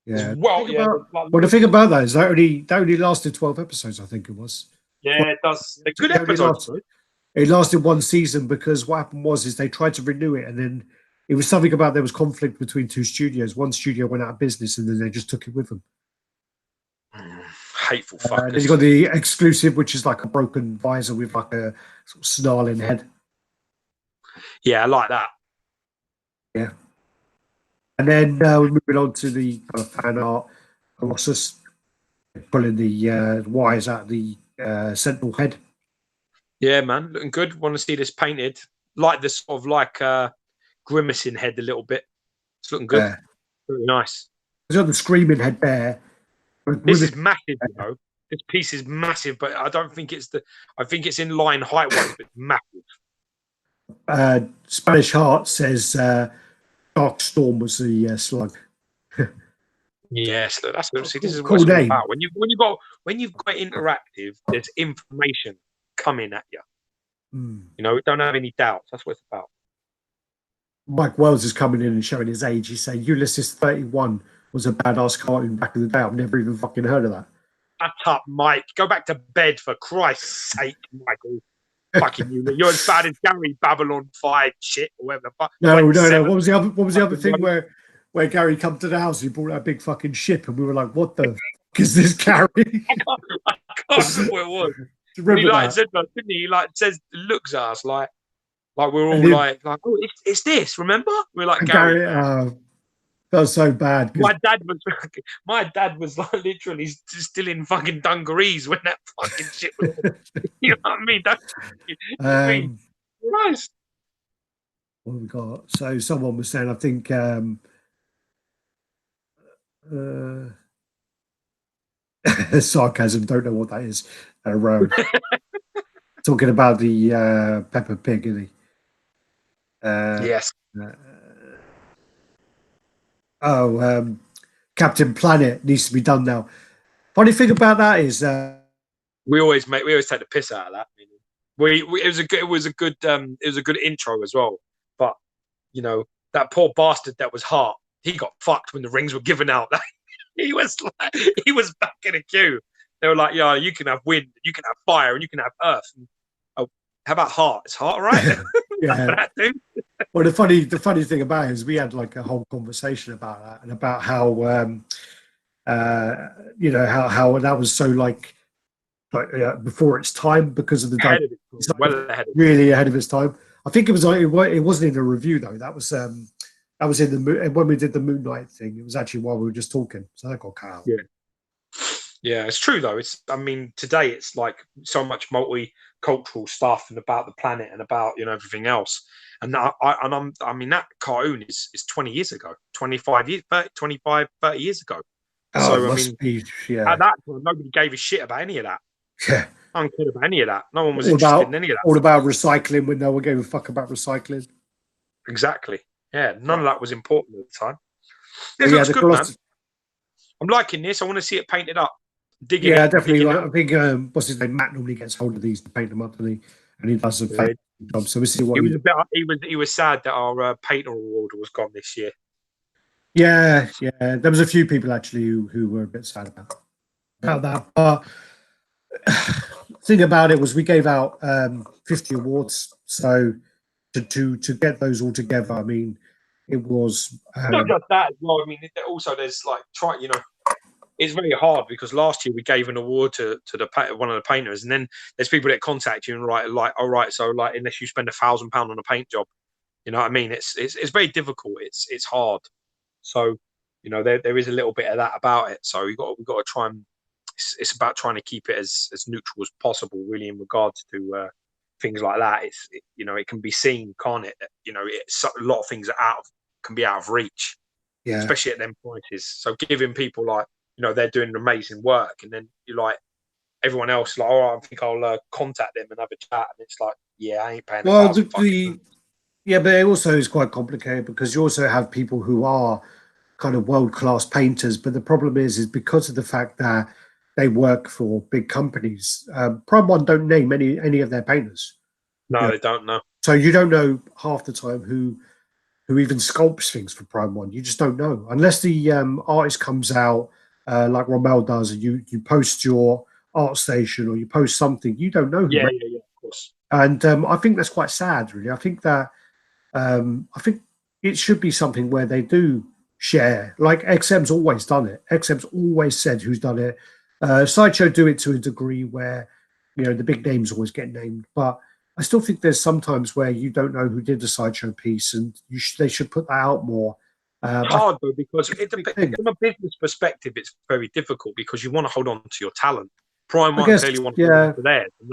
A: Yeah.
B: Well,
A: the thing about that is that only lasted 12 episodes, I think it was.
B: Yeah, it does. They're good episodes.
A: It lasted one season because what happened was they tried to renew it, and then it was something about there was conflict between two studios. One studio went out of business, and then they just took it with them.
B: Hateful fuckers.
A: Then you got the exclusive, which is like a broken visor with like a sort of snarling head.
B: Yeah, I like that.
A: Yeah. And then we're moving on to the fan art. Colossus pulling the wires out of the sentinel head.
B: Yeah, man, looking good. Want to see this painted. Like this sort of like grimacing head a little bit. It's looking good. Yeah. Really nice.
A: There's got the screaming head there.
B: This is massive, you know. This piece is massive, but I don't think it's I think it's in line height-wise, but it's massive.
A: Spanish Heart says Dark Storm was the slug.
B: Yes, that's what see. This is
A: cool
B: what it's
A: name.
B: about. When you've got interactive, there's information coming at you. You know, don't have any doubts. That's what it's about.
A: Mike Wells is coming in and showing his age. He's saying Ulysses 31 was a badass cartoon back in the day. I've never even fucking heard of that.
B: Shut up, Mike. Go back to bed for Christ's sake, Michael. Fucking you. You're as bad as Gary Babylon 5 shit or whatever.
A: No. What was the other thing where Gary come to the house? He brought that big fucking ship, and we were like, "What the fuck is this, Gary?"
B: I can't remember what it was. He said that, didn't he? He says, looks at us like we're all like, oh, it's this. Remember? We're like Gary.
A: That was so bad.
B: My dad was like literally still in fucking dungarees when that fucking shit was. You know what I mean? Nice.
A: What have we got? So someone was saying, I think. Sarcasm. Don't know what that is. Talking about the Peppa Pig, isn't he?
B: Yes.
A: Captain Planet needs to be done now. Funny thing about that is
B: we always take the piss out of that. It was a good intro as well. But you know, that poor bastard that was Hart, he got fucked when the rings were given out. he was back in the queue. They were like, yeah, you can have wind, you can have fire, and you can have earth. And, oh, how about Hart? Is Hart right?
A: Yeah.
B: that, dude.
A: Well, the funny thing about it is we had like a whole conversation about that and about how you know how that was so like before its time because of the
B: Ahead of it, well ahead of it.
A: really ahead of its time. I think it was like it wasn't in a review though. That was in the when we did the Moon Knight thing. It was actually while we were just talking. So that got cut out.
B: Yeah. Yeah, it's true though. I mean, today it's like so much multicultural stuff and about the planet and about everything else. And I mean that cartoon is 20 years ago, 25 years, 25, 30 years ago.
A: Oh,
B: so
A: I mean,
B: yeah. At that time, nobody gave a shit about any of that.
A: Yeah,
B: I don't care about any of that. No one was interested in any of that.
A: All about recycling when no one gave a fuck about recycling.
B: Exactly. Yeah, none of that was important at the time.
A: This looks good, man.
B: I'm liking this. I want to see it painted up.
A: Yeah, definitely. I think what's his name? Matt normally gets hold of these to paint them up, and he does a fantastic job. So we see what
B: he was sad that our painter award was gone this year.
A: Yeah. There was a few people actually who were a bit sad about that. But the thing about it was we gave out 50 awards. So to get those all together, I mean, it was
B: not just that as well. I mean, also there's like it's very hard because last year we gave an award to one of the painters, and then there's people that contact you and like, all right, so like unless you spend £1,000 on a paint job, you know what I mean? It's very difficult. It's hard. So there is a little bit of that about it. So we've got to try and it's about trying to keep it as neutral as possible, really, in regards to things like that. It can be seen, can't it? A lot of things can be out of reach, especially at them prices. So giving people like they're doing amazing work, and then you're like everyone else like, I think I'll contact them and have a chat, and it's like, yeah, I ain't paying.
A: Well, yeah, but it also is quite complicated because you also have people who are kind of world-class painters, but the problem is because of the fact that they work for big companies. Prime One don't name any of their painters.
B: No, they don't know.
A: So you don't know half the time who even sculpts things for Prime One. You just don't know unless the artist comes out like Rommel does, and you post your art station or you post something. You don't know who.
B: Yeah, of course.
A: And I think that's quite sad, really. I think that it should be something where they do share. Like XM's always done it. XM's always said who's done it. Sideshow do it to a degree where the big names always get named, but I still think there's sometimes where you don't know who did the Sideshow piece, and they should put that out more.
B: It's hard though because from a business perspective, it's very difficult because you want to hold on to your talent. Prime One clearly want to hold on to theirs, and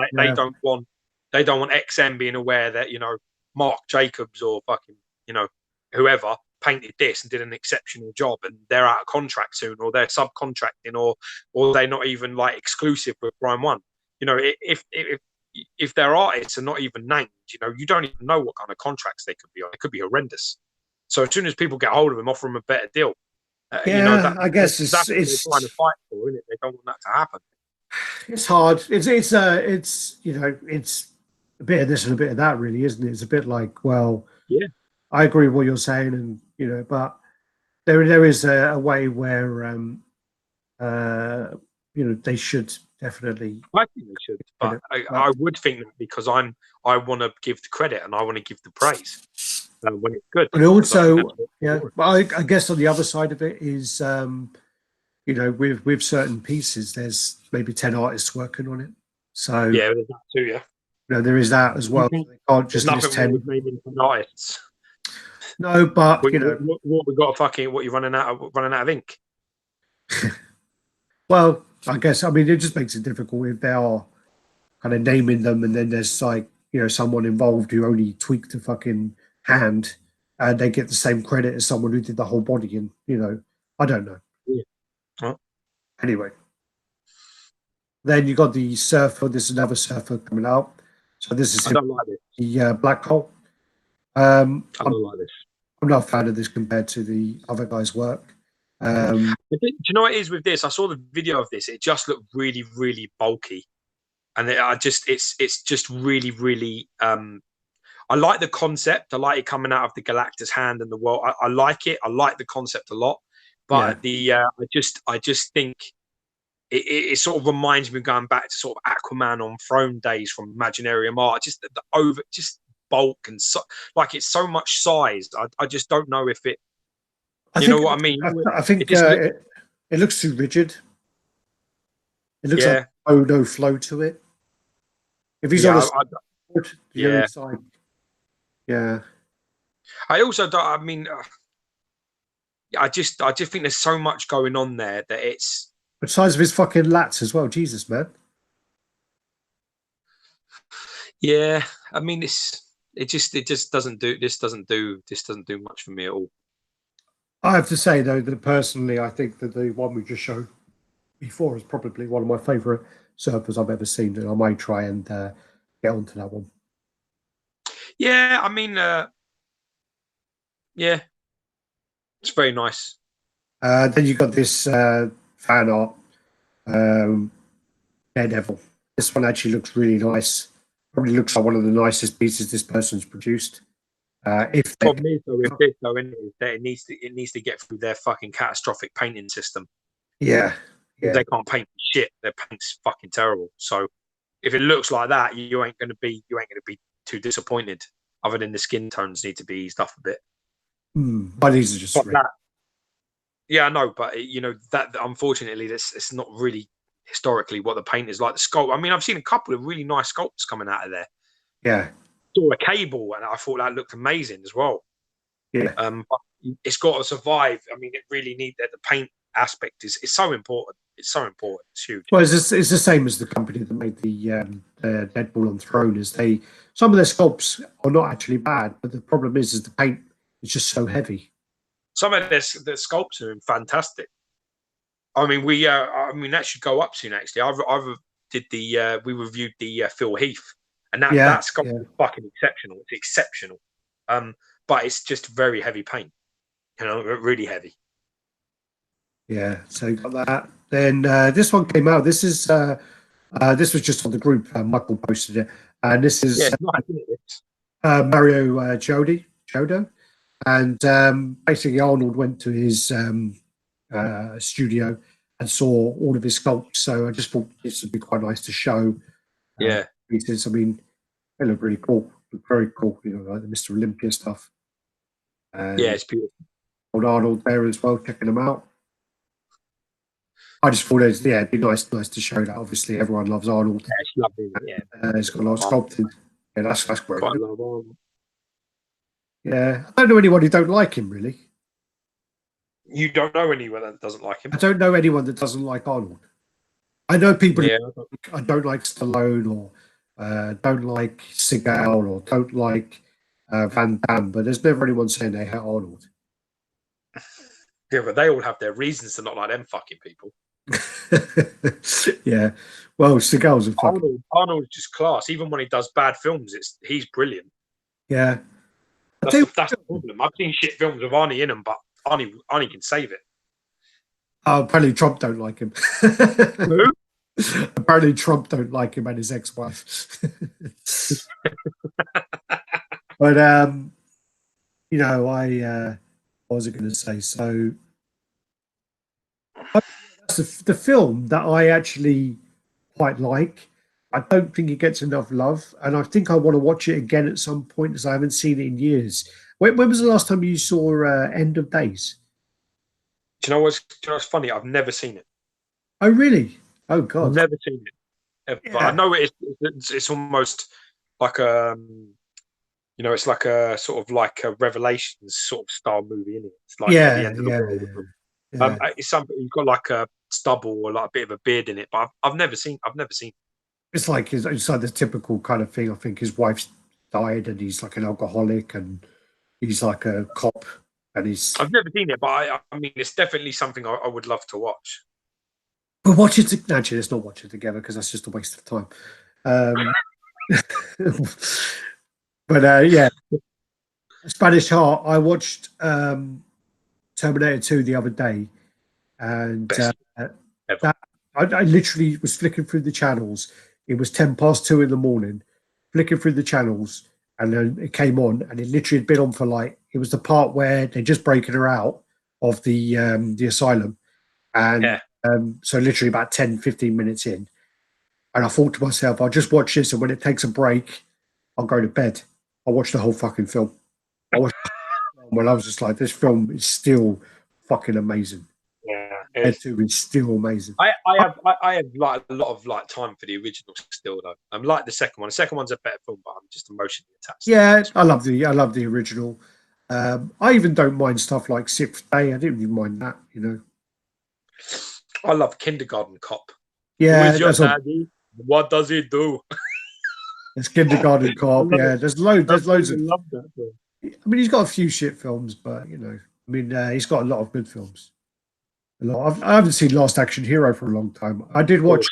B: they don't want XM being aware that Mark Jacobs or fucking whoever painted this and did an exceptional job, and they're out of contract soon, or they're subcontracting, or they're not even like exclusive with Prime One. If their artists are not even named, you don't even know what kind of contracts they could be on. It could be horrendous. So as soon as people get hold of them, offer them a better deal.
A: I guess
B: that's what they're trying to fight for, isn't it? They don't want that to happen.
A: It's hard. It's a bit of this and a bit of that, really, isn't it? It's a bit like, well,
B: yeah,
A: I agree with what you're saying, and but there is a way where they should definitely.
B: I think they should, but I would think that because I want to give the credit and I want to give the praise when it's good.
A: And also, but I guess on the other side of it is, with certain pieces, there's maybe 10 artists working on it. So
B: yeah, there's that too. Yeah,
A: there is that as well. They can't just list 10
B: artists.
A: No, but
B: what we got what you're running out of ink.
A: Well, I guess it just makes it difficult if they are kind of naming them, and then there's like someone involved who only tweaked the fucking hand, and they get the same credit as someone who did the whole body, and I don't know.
B: Yeah. Well,
A: anyway, then you got the Surfer. There's another Surfer coming out. So this is
B: I don't like this.
A: The Black Hole.
B: I don't like this.
A: I'm not a fan of this compared to the other guy's work.
B: Do you know what it is with this? I saw the video of this. It just looked really, really bulky, and it's just really, really. I like the concept. I like it coming out of the Galactus hand and the world. I like it. I like the concept a lot, but I just think it sort of reminds me of going back to sort of Aquaman on Throne days from Imaginarium art. Just bulk and like it's so much size. I just don't know if it. You know what I mean?
A: I think it looks too rigid. It looks like no flow to it. If he's on a board, inside. Yeah.
B: I also don't. I mean, I just think there's so much going on there that it's
A: the size of his fucking lats as well. Jesus, man.
B: Yeah, I mean, it just doesn't do much for me at all.
A: I have to say though that personally, I think that the one we just showed before is probably one of my favourite surfers I've ever seen, and I might try and get onto that one.
B: Yeah, I mean, yeah, it's very nice.
A: Then you got this fan art, Daredevil. This one actually looks really nice. Probably looks like one of the nicest pieces this person's produced. If
B: problem is though, with this though, that it needs to get through their fucking catastrophic painting system.
A: Yeah.
B: They can't paint shit. Their paint's fucking terrible. So if it looks like that, you ain't gonna be too disappointed. Other than the skin tones need to be eased off a bit.
A: But these are just
B: yeah, I know, but that unfortunately, it's not really historically what the paint is like. The sculpt. I mean, I've seen a couple of really nice sculpts coming out of there.
A: Yeah.
B: Saw a cable, and I thought that looked amazing as well.
A: Yeah.
B: But it's got to survive. I mean, it really needs that. The paint aspect is so important. It's so important. It's huge.
A: Well, it's the same as the company that made the Deadpool on Throne. Some of their sculpts are not actually bad, but the problem is the paint is just so heavy.
B: Some of their sculpts are fantastic. I mean, that should go up soon. Actually, we reviewed the Phil Heath, and that sculpt is fucking exceptional. It's exceptional, but it's just very heavy paint. Really heavy.
A: Yeah, so you got that. Then this one came out. This was just on the group. Michael posted it, and this is Mario Jodo, and basically Arnold went to his studio and saw all of his sculpts. So I just thought this would be quite nice to show. Pieces. I mean, they look really cool. Look very cool. Like the Mr. Olympia stuff.
B: It's beautiful.
A: Old Arnold there as well, checking them out. I just thought it'd be nice to show that. Obviously, everyone loves Arnold.
B: Yeah, it's lovely. Yeah,
A: he's got a lot of sculpting. Yeah, that's great.
B: Quite love Arnold.
A: Yeah, I don't know anyone who don't like him really.
B: You don't know anyone that doesn't like him?
A: I don't know anyone that doesn't like Arnold. I know people. I don't like Stallone or don't like Seagal or don't like Van Damme, but there's never anyone saying they hate Arnold.
B: Yeah, but they all have their reasons to not like them fucking people.
A: Yeah, well, Seagal's a fucking...
B: Arnold's just class. Even when he does bad films, he's brilliant.
A: Yeah,
B: that's the problem. I've seen shit films with Arnie in them, but Arnie can save it.
A: Apparently Trump don't like him.
B: Who?
A: Apparently Trump don't like him and his ex-wife. But what was I going to say? So that's the film that I actually quite like. I don't think it gets enough love, and I think I want to watch it again at some point, as I haven't seen it in years. When was the last time you saw End of Days?
B: Do you know what's funny? I've never seen it.
A: Oh, really? Oh, God.
B: I've never seen it. Yeah. But I know it's almost like it's like a sort of like a Revelations sort of style movie, isn't it? It's like at the end of the world. Yeah. It's something you've got like a stubble or like a bit of a beard in it, but I've never seen.
A: It's like the typical kind of thing. I think his wife's died, and he's like an alcoholic, and he's like a cop, and he's.
B: I've never seen it, but I mean, it's definitely something I would love to watch.
A: But watch it. Actually, let's not watch it together because that's just a waste of time. But yeah, Spanish Heart. I watched Terminator 2 the other day, and I literally was flicking through the channels. It was 2:10 in the morning, flicking through the channels, and then it came on, and it literally had been on for it was the part where they're just breaking her out of the asylum, and so literally about 10-15 minutes in, and I thought to myself, I'll just watch this, and when it takes a break, I'll go to bed. I watched the whole fucking film. I watched when I was just like, this film is still fucking amazing.
B: Yeah,
A: It is still amazing.
B: I have like a lot of like time for the original still though. I'm like the second one. The second one's a better film, but I'm just emotionally attached.
A: Yeah, I love the original. I even don't mind stuff like Sixth Day. I didn't even mind that, you know.
B: I love Kindergarten Cop.
A: Yeah,
B: Who is your daddy? What does he do?
A: It's Kindergarten Cop. Yeah, there's loads of.
B: Love that film.
A: I mean, he's got a few shit films, but you know, I mean, he's got a lot of good films. I haven't seen Last Action Hero for a long time. I did watch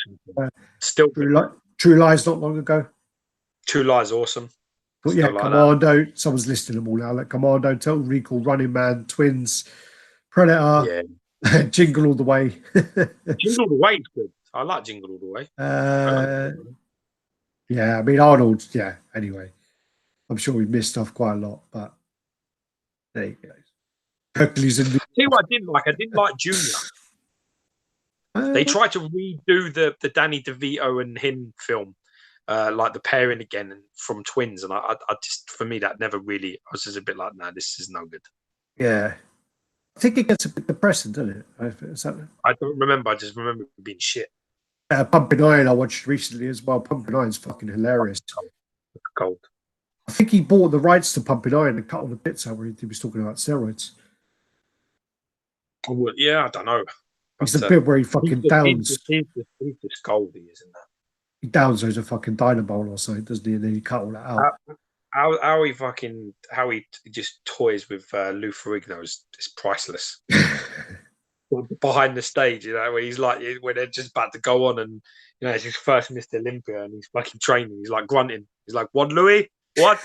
A: True Lies not long ago.
B: True Lies, awesome.
A: But yeah, like Commando. Someone's listing them all now. Like Commando, Total Recall, Running Man, Twins, Predator, Jingle All the Way.
B: Jingle All the Way is good. I like Jingle All the Way.
A: Yeah, I mean Arnold. Yeah. Anyway, I'm sure we missed off quite a lot, but there you go. Hercules and
B: see what I didn't like. I didn't like Junior. They tried to redo the Danny DeVito and him film, like the pairing again from Twins, and I just, for me, that never really. I was just a bit like, nah, this is no good.
A: Yeah, I think it gets a bit depressing, doesn't it?
B: I don't remember. I just remember it being shit.
A: Pumping Iron I watched recently as well. Pumping Iron's fucking hilarious.
B: Cold.
A: I think he bought the rights to Pumping Iron and cut all the bits out where he was talking about steroids.
B: Well, yeah, I don't know.
A: It's the bit where he fucking downs.
B: He's just goldy, isn't that?
A: He downs those a fucking dynamol or something, doesn't he? And then he cut all that out.
B: How he just toys with Lou Ferrigno is priceless. Behind the stage, you know, where he's like, when they're just about to go on, and you know, it's his first Mr. Olympia, and he's fucking training. He's like grunting. He's like, "What, Louis? What?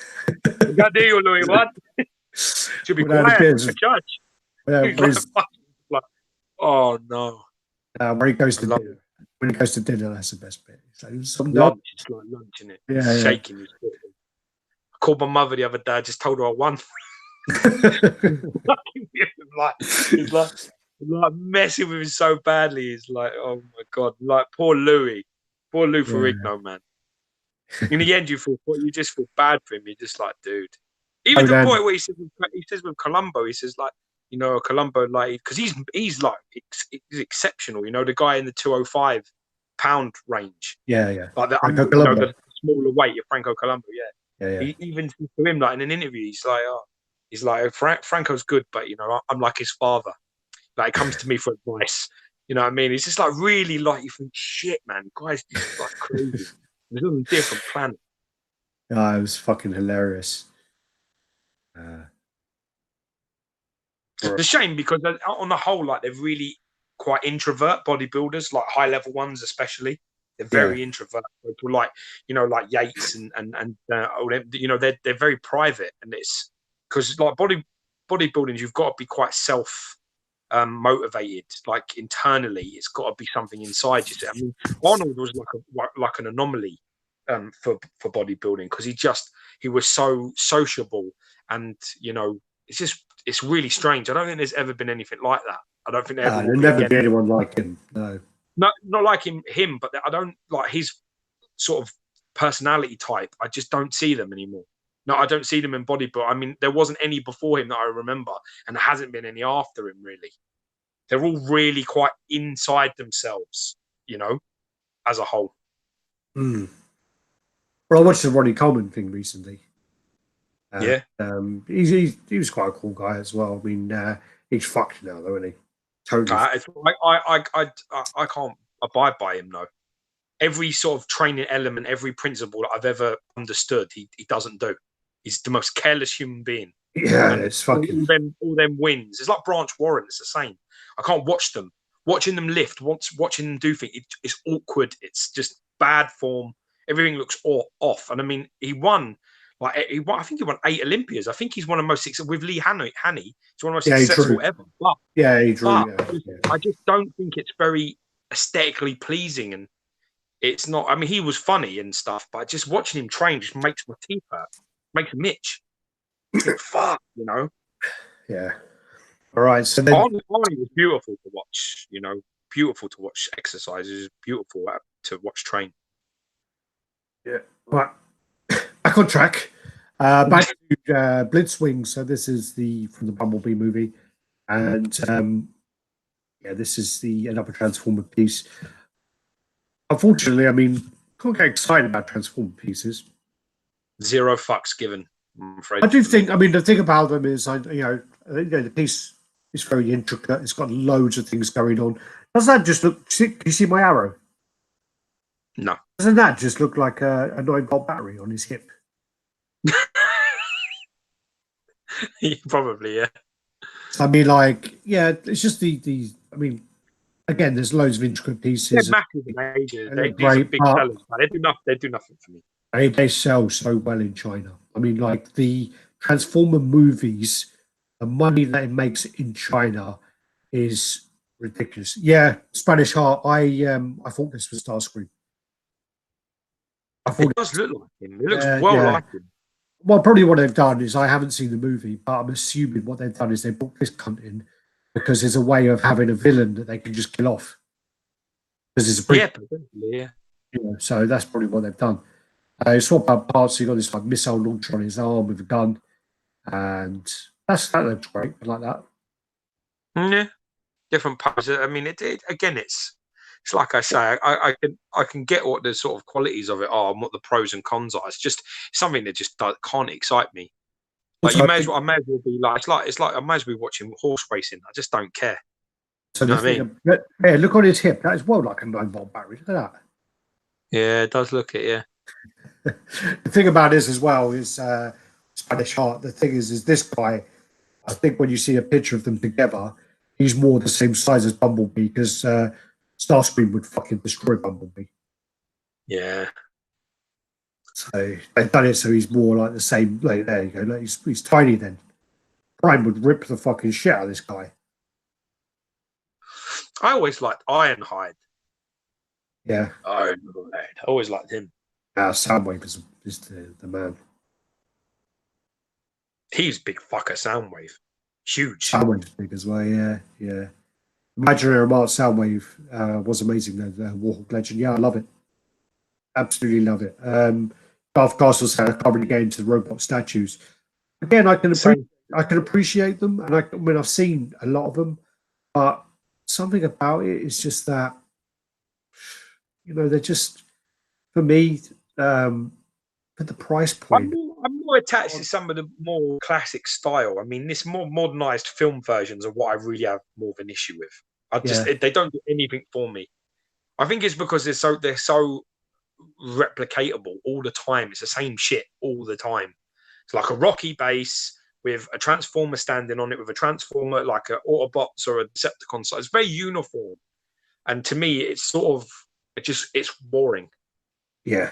B: You got to do, Louis? What? Should be quiet, the judge." Like, oh no!
A: Where he goes to dinner. When he goes to dinner, that's the best bit. So
B: lunch, it's like lunch, isn't it?
A: Yeah,
B: shaking his foot. I called my mother the other day. I just told her I won. He's like messing with him so badly. He's like, oh my god, like poor Lou Ferrigno, man. In the end, you just feel bad for him. You're just like, dude. Even the point where he says with Columbo, he says like, you know, Columbo, like, because he's like he's exceptional. You know, the guy in the 205-pound range.
A: Yeah.
B: Like the smaller weight of Franco Columbo. Yeah. He, even to him, like in an interview, he's like Franco's good, but you know, I'm like his father. Like, it comes to me for advice. You know what I mean? It's just like really like, you think, shit, man, guys, just like crazy. It's on a different planet.
A: Yeah, it was fucking hilarious.
B: It's a shame because on the whole, like, they're really quite introvert bodybuilders, like high level ones especially. They're very introvert people, like, you know, like Yates and you know, they're very private, and it's because like bodybuilding, you've got to be quite motivated, like internally. It's got to be something inside you. I mean, Arnold was like an anomaly for bodybuilding, because he was so sociable, and you know, it's really strange. I don't think there's ever been anything like that. I don't think
A: there'll never be anyone like him. No,
B: not like him, but I don't like his sort of personality type. I just don't see them anymore. No, I don't see them in bodybuilding. I mean, there wasn't any before him that I remember, and there hasn't been any after him, really. They're all really quite inside themselves, you know, as a whole.
A: Well, I watched the Ronnie Coleman thing recently.
B: Yeah.
A: He was quite a cool guy as well. I mean, he's fucked now, though, isn't he? Totally.
B: I can't abide by him, though. Every sort of training element, every principle that I've ever understood, he doesn't do. He's the most careless human being.
A: Yeah, and it's fucking
B: all them wins. It's like Branch Warren. It's the same. I can't watch them. Watching them lift, watching them do things, it's awkward. It's just bad form. Everything looks off. And I mean, he won. I think he won 8 Olympias. I think he's one of the most successful with Lee Haney. He's one of the most successful ever. But,
A: he drew.
B: I just don't think it's very aesthetically pleasing, and it's not. I mean, he was funny and stuff, but just watching him train just makes my teeth hurt. Makes me itch. Fuck, you know.
A: Yeah. All right. So then,
B: Arnie was beautiful to watch. You know, beautiful to watch exercises. Beautiful to watch train.
A: Yeah. Right. Back on track. Back to Blitzwing. So this is from the Bumblebee movie, and yeah, this is another Transformer piece. Unfortunately, I mean, can't get excited about Transformer pieces.
B: Zero fucks given. I'm afraid.
A: I do think. I mean, the thing about them is, the piece is very intricate. It's got loads of things going on. Does that just look? Can you see my arrow?
B: No.
A: Doesn't that just look like a 9-volt battery on his hip?
B: Probably, yeah.
A: I mean, like, yeah, it's just the. I mean, again, there's loads of intricate pieces.
B: They're massive in ages. These are big
A: but
B: sellers, but they do nothing for me.
A: They sell so well in China. I mean, like the Transformer movies, the money that it makes in China is ridiculous. Yeah, Spanish Heart. I thought this was Starscream.
B: It does look like him. It looks like him.
A: Well, probably what they've done is I haven't seen the movie, but I'm assuming what they've done is they brought this cunt in because there's a way of having a villain that they can just kill off. Because it's a
B: yeah.
A: So that's probably what they've done. Swap out parts. So you got this like missile launcher on his arm with a gun, and that looks great. I like that.
B: Yeah, different parts. I mean, it's like I say, I can get what the sort of qualities of it are and what the pros and cons are. It's just something that just can't excite me. Like I may as well be like it's like I may as well be watching horse racing. I just don't care.
A: So you know what I mean? Yeah, look on his hip. That is well like a 9-volt battery. Look at that.
B: Yeah, it does look it. Yeah.
A: The thing about this as well is Spanish Heart. The thing is this guy. I think when you see a picture of them together, he's more the same size as Bumblebee because Starscream would fucking destroy Bumblebee.
B: Yeah.
A: So they've done it so he's more like the same. Like, there you go. Like, he's tiny then. Prime would rip the fucking shit out of this guy.
B: I always liked Ironhide.
A: Yeah.
B: Ironhide. I always liked him.
A: Soundwave is the man.
B: He's big fucker, Soundwave. Huge.
A: Soundwave's big as well, yeah. Imaginary Art Soundwave was amazing, though, the Warhawk Legend. Yeah, I love it. Absolutely love it. Darth Castle said I can't really get into the robot statues. Again, I can appreciate them, and I've seen a lot of them, but something about it is just that, they're just, for me, for the price point.
B: I'm more attached to some of the more classic style. I mean, this more modernized film versions are what I really have more of an issue with. They don't do anything for me. I think it's because they're so replicatable all the time. It's the same shit all the time. It's like a Rocky base with a Transformer standing on it, with a Transformer like an Autobots or a Decepticon. So it's very uniform, and to me, it's sort of it's boring.
A: Yeah.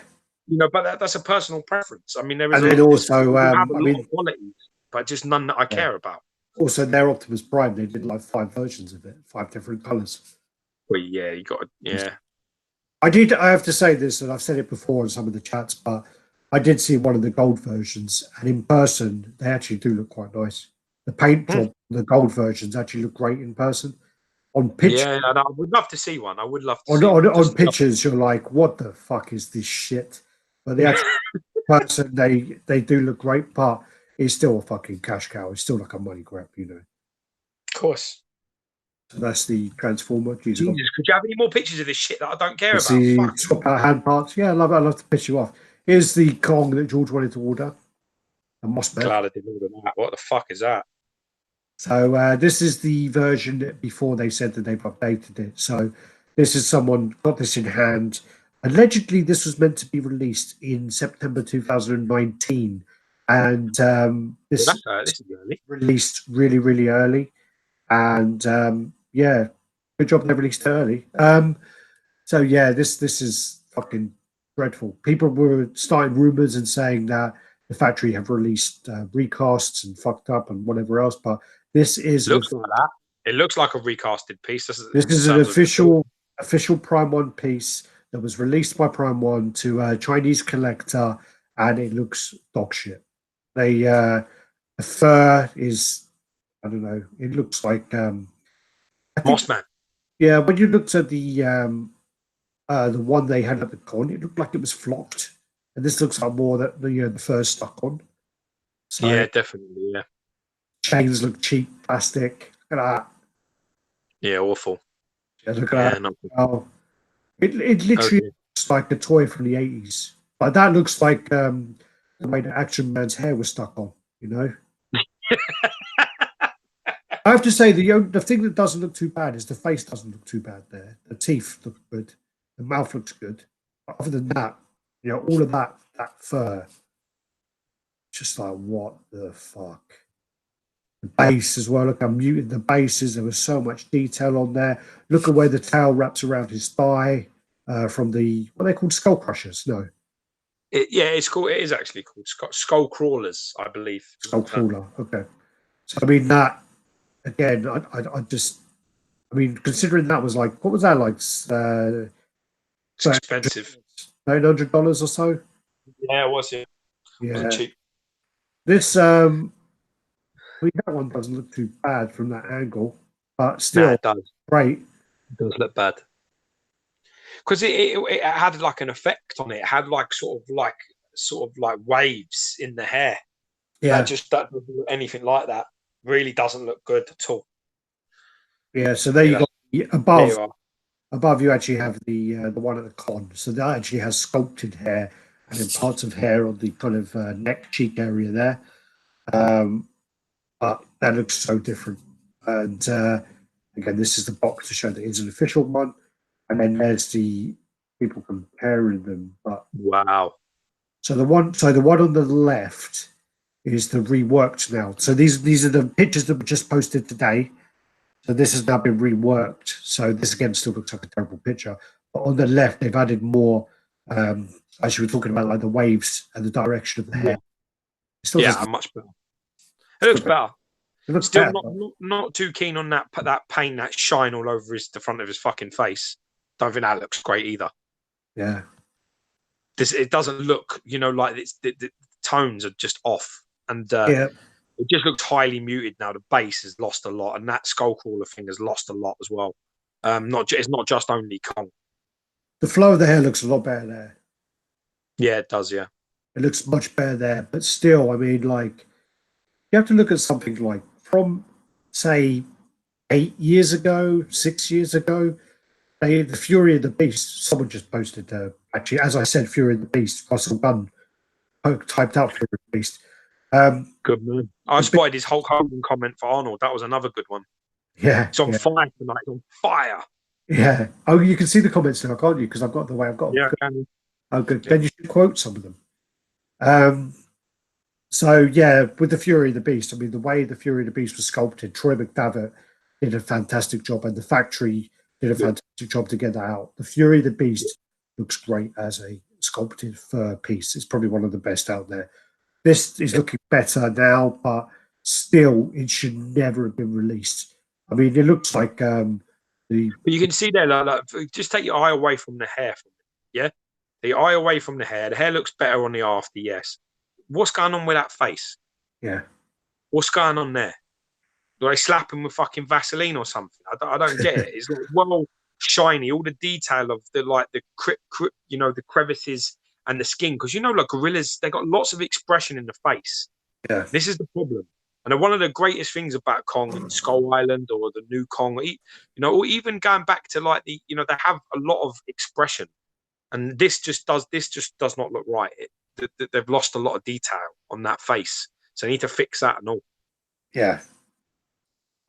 B: But that's a personal preference. I mean, there is
A: and then also,
B: have a lot of qualities, but just none that I care about.
A: Also, their Optimus Prime, they did like 5 versions of it, 5 different colors.
B: Well, yeah, you got
A: I have to say this, and I've said it before in some of the chats, but I did see one of the gold versions, and in person, they actually do look quite nice. The paint job, the gold versions actually look great in person. On pictures,
B: yeah, I would love to see one. I would love to.
A: On pictures, you're like, what the fuck is this shit? But the actual person, they do look great, but it's still a fucking cash cow. It's still like a money grab,
B: Of course.
A: So that's the Transformer.
B: Jesus, could you have any more pictures of this shit that I don't care about?
A: The swap out hand parts. Yeah, I love to piss you off. Here's the Kong that George wanted to order. I'm glad
B: I didn't order that. What the fuck is that?
A: So this is the version before they said that they've updated it. So this is someone got this in hand. Allegedly, this was meant to be released in September 2019, and this is
B: early.
A: Released really, really early. And good job they released it early. So yeah, this is fucking dreadful. People were starting rumors and saying that the factory have released recasts and fucked up and whatever else, but this is
B: like that. It looks like a recasted piece. This
A: is an official Prime 1 piece that was released by Prime 1 to a Chinese collector, and it looks dog shit. The fur is, I don't know, it looks like
B: Mossman.
A: Yeah, when you looked at the one they had at the con, it looked like it was flocked, and this looks like more that the fur stuck on. So
B: yeah, definitely. Yeah,
A: chains look cheap, plastic. Look at that.
B: yeah, awful.
A: Yeah, look at
B: Yeah,
A: that.
B: no,
A: Oh, it literally
B: okay.
A: looks like a toy from the 80s. But that looks like the way the Action Man's hair was stuck on, you know? I have to say, the thing that doesn't look too bad is the face doesn't look too bad there. The teeth look good. The mouth looks good. But other than that, all of that fur, just like, what the fuck? The base as well. Look how muted the base is. There was so much detail on there. Look at where the tail wraps around his thigh from the, what are they called? Skull crushers? No.
B: Yeah, it's called. It is actually called skull crawlers, I believe.
A: Skull crawler. Okay. So, I mean, that, again, I just, I mean, considering that was like, what was that like?
B: It's expensive.
A: $900 or so.
B: Yeah, it was. Yeah, it
A: Yeah.
B: wasn't cheap.
A: This, I mean, that one doesn't look too bad from that angle, but still,
B: It does.
A: great.
B: It does look bad because it had like an effect on it. It had like sort of like waves in the hair.
A: Yeah.
B: That doesn't look anything like that. Really doesn't look good at all.
A: Yeah. So there you go.
B: There you are.
A: Above you actually have the one at the con. So that actually has sculpted hair and then parts of hair on the kind of neck cheek area there. But that looks so different. And again, this is the box to show that it's an official one. And then there's the people comparing them. But
B: wow.
A: So the one on the left is the reworked now. So these are the pictures that were just posted today. So this has now been reworked. So this again still looks like a terrible picture. But on the left, they've added more. As you were talking about, like the waves and the direction of the hair.
B: Yeah, much better. It looks better.
A: It looks
B: still
A: better,
B: not too keen on that paint, that shine all over the front of his fucking face. Don't think that looks great either.
A: Yeah.
B: It doesn't look, like the tones are just off, and it just looks highly muted now. The base has lost a lot, and that skull crawler thing has lost a lot as well. It's not just only Kong.
A: The flow of the hair looks a lot better there.
B: Yeah, it does. Yeah,
A: it looks much better there. But still, I mean, like, you have to look at something like from, say, 8 years ago, 6 years ago. The Fury of the Beast. Someone just posted. Actually, as I said, Fury of the Beast. Russell Gunn typed out Fury of the Beast.
B: Good man. I spotted his Hulk Hogan comment for Arnold. That was another good one.
A: Yeah,
B: it's on fire tonight. It's on fire.
A: Yeah. Oh, you can see the comments now, can't you? Because I've got the way I've got them.
B: Yeah, I can.
A: Oh, good. Yeah. Then you should quote some of them. So yeah, with the Fury of the Beast, I mean, the way the Fury of the Beast was sculpted, Troy McDavitt did a fantastic job, and the factory did a fantastic job to get that out. The Fury of the Beast looks great as a sculpted fur piece. It's probably one of the best out there. This is looking better now, but still, it should never have been released. I mean, it looks like
B: But you can see there, like, just take your eye away from the hair. Yeah, the eye away from the hair. The hair looks better on the after. Yes. What's going on with that face?
A: Yeah.
B: What's going on there? Do they slap him with fucking Vaseline or something? I don't get it. It's like well shiny, all the detail of the crevices and the skin, because like gorillas, they got lots of expression in the face.
A: Yeah.
B: This is the problem. And one of the greatest things about Kong and Skull Island or the new Kong, or even going back to like they have a lot of expression, and this just does not look right. They've lost a lot of detail on that face, so they need to fix that and all.
A: Yeah.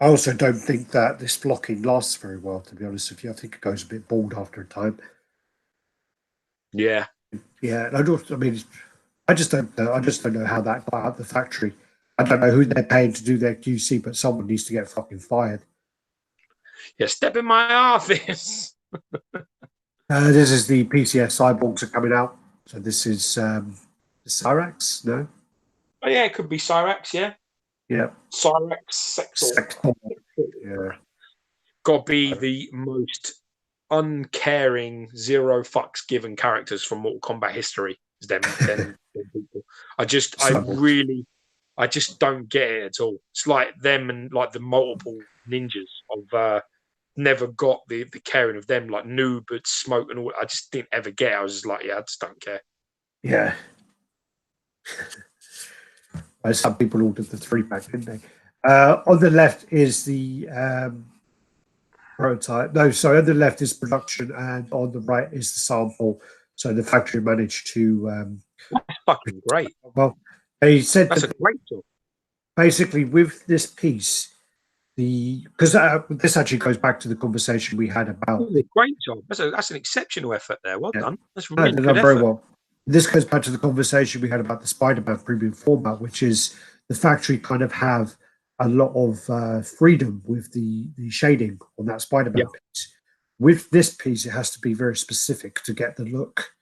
A: I also don't think that this blocking lasts very well, to be honest with you. I think it goes a bit bald after a time.
B: Yeah.
A: Yeah. I just don't know how that got out of the factory. I don't know who they're paying to do their QC, but someone needs to get fucking fired.
B: Yeah, step in my office.
A: This is the PCS Cyborgs are coming out. So this is Cyrax, no?
B: Oh yeah, it could be Cyrax, yeah.
A: Yeah.
B: Cyrax Sector.
A: Yeah.
B: Got to be the most uncaring, zero fucks given characters from Mortal Kombat history. Them people. I just don't get it at all. It's like them and like the multiple ninjas of never got the caring of them, like Noob and Smoke and all. I just didn't ever get it. I was just like, yeah, I just don't care.
A: Yeah. Some people ordered the 3-pack, didn't they? On the left is the prototype. No, sorry, on the left is production, and on the right is the sample. So the factory managed to.
B: That's fucking great.
A: Well, they said
B: that's a great job.
A: Basically, with this piece, because this actually goes back to the conversation we had about.
B: Great job. That's an exceptional effort there. Well done. That's really good
A: very
B: effort.
A: well. This goes back to the conversation we had about the Spider-Man premium format, which is the factory kind of have a lot of freedom with the shading on that Spider-Man piece. With this piece, it has to be very specific to get the look.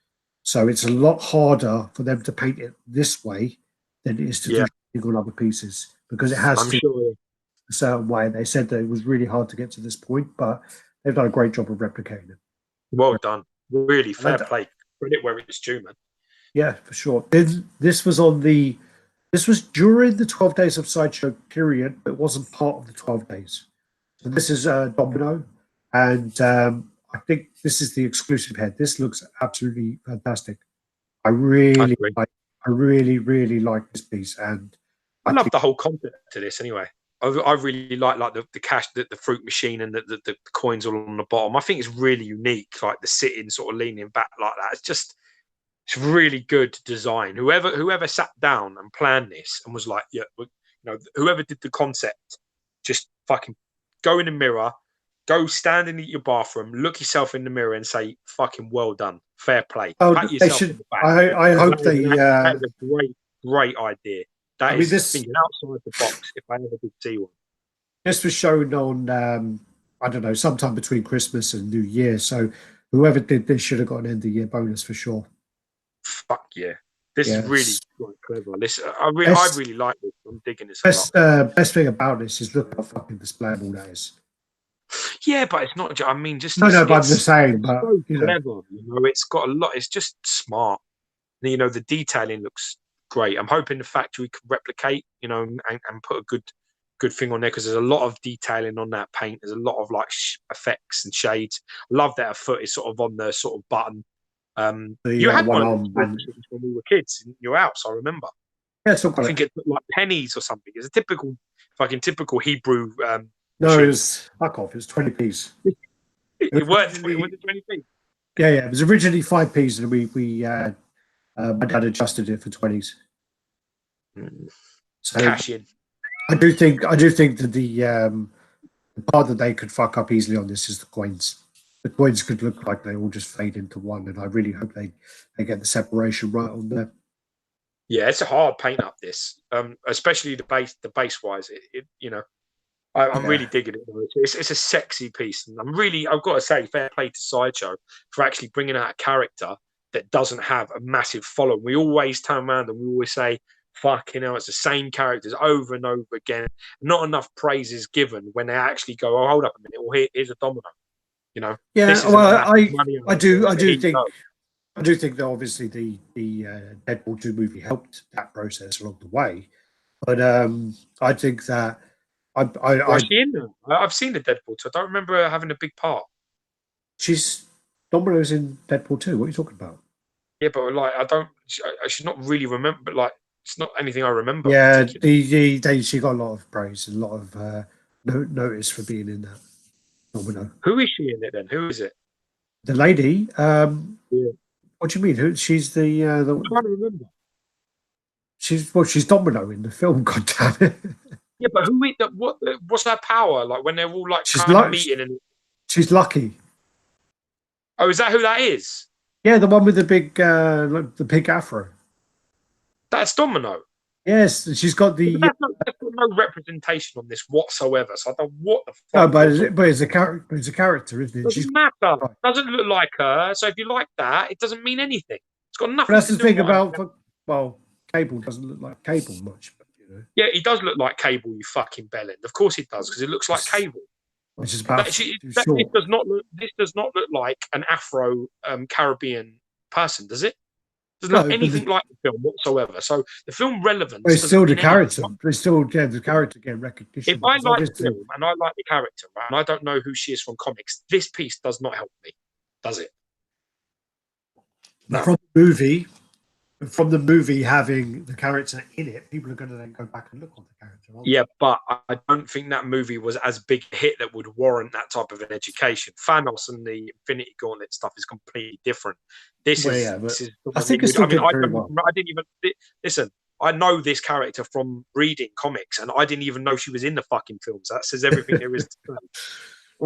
A: So it's a lot harder for them to paint it this way than it is to do shading on other pieces, because it has to be a certain way. They said that it was really hard to get to this point, but they've done a great job of replicating it.
B: Well done. Really fair play. Credit where it's due, man.
A: Yeah, for sure. This was during the 12 days of Sideshow period, but it wasn't part of the 12 days. So this is Domino, and I think this is the exclusive head. This looks absolutely fantastic. I really like this piece, and
B: I love the whole concept to this anyway. I really like the cash, the fruit machine, and the coins all on the bottom. I think it's really unique, like the sitting sort of leaning back like that. It's really good design. Whoever sat down and planned this and was like, whoever did the concept, just fucking go in the mirror, go stand in your bathroom, look yourself in the mirror and say, fucking well done, fair play.
A: Pat yourself in the back. I hope
B: that is a great idea. That is thinking outside the box if I ever did see one.
A: This was shown on, I don't know, sometime between Christmas and New Year. So whoever did this should have got an end of year bonus for sure.
B: Fuck yeah. This is really clever. I really like this. I'm digging this a lot.
A: Best thing about this is look how fucking displayable that is.
B: Yeah, but it's not. I mean, just
A: but I'm just saying. But
B: so clever, it's got a lot. It's just smart. The detailing looks great. I'm hoping the factory can replicate, and put a good thing on there, because there's a lot of detailing on that paint. There's a lot of like effects and shades. I love that her foot is sort of on the sort of button. You had one of those when we were kids in your house, I remember.
A: Yeah,
B: I think it looked like pennies or something. It's a typical Hebrew.
A: No, it was fuck off. It was 20p.
B: It worked. Was it 20p?
A: Yeah. It was originally 5p, and we my dad adjusted it for 20s. So
B: cash in.
A: I do think that the part that they could fuck up easily on this is the coins. The coins could look like they all just fade into one, and I really hope they get the separation right on there.
B: Yeah, it's a hard paint up this, especially the base wise. I'm really digging it. It's a sexy piece, and I've got to say, fair play to Sideshow for actually bringing out a character that doesn't have a massive following. We always turn around and we always say, fucking hell, it's the same characters over and over again. Not enough praise is given when they actually go, oh, hold up a minute, well, here's a Domino.
A: Yeah, well, I do think that obviously the Deadpool 2 movie helped that process along the way, but I think that
B: is she in there? I've seen the Deadpool 2. I don't remember her having a big part.
A: Domino's in Deadpool 2. What are you talking about?
B: Yeah, but like I should not really remember. But like, it's not anything I remember.
A: Yeah, she got a lot of praise and a lot of notice for being in that. Domino.
B: Who is she in it then? Who is it?
A: The lady. What do you mean? She's the. I'm
B: trying to remember.
A: She's Domino in the film. God damn it.
B: Yeah, but what's her power? Like when they're all like meeting and.
A: She's Lucky.
B: Oh, is that who that is?
A: Yeah, the one with the big afro.
B: That's Domino.
A: Yes, she's got the.
B: That's got no representation on this whatsoever. So I don't know what the fuck.
A: No, but it's a character. It's a character, isn't it?
B: Doesn't matter. Doesn't look like her. So if you like that, it doesn't mean anything. It's got nothing.
A: But that's the thing about. Well, Cable doesn't look like Cable much, but
B: Yeah, he does look like Cable. You fucking bellend. Of course he does, because it looks like Cable.
A: Which is about.
B: This does not look like an Afro Caribbean person, does it? Doesn't look anything like the film whatsoever. So the film relevance.
A: But it's still the character. It's still the character getting recognition.
B: If I like the film and I like the character, right, and I don't know who she is from comics, this piece does not help me, does it?
A: No. From the movie, from the movie having the character in it, people are going to then go back and look on the character.
B: Yeah, but I don't think that movie was as big a hit that would warrant that type of an education. Thanos and the Infinity Gauntlet stuff is completely different. This is.
A: I think it's still doing very well.
B: I didn't even listen. I know this character from reading comics, and I didn't even know she was in the fucking films. That says everything there is to say.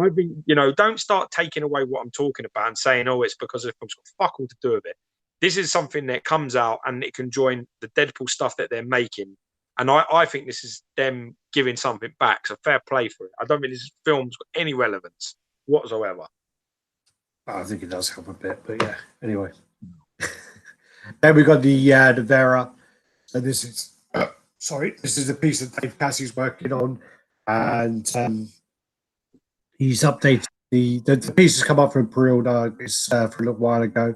B: I think, don't start taking away what I'm talking about and saying, oh, it's because of films. It's got fuck all to do with it. This is something that comes out and it can join the Deadpool stuff that they're making. And I think this is them giving something back. So fair play for it. I don't think this film's got any relevance whatsoever.
A: I think it does help a bit, but yeah. Anyway, then we got the Vera. So this is this is a piece that Dave Cassie's working on, and he's updated the piece has come up from pre-order for a little while ago,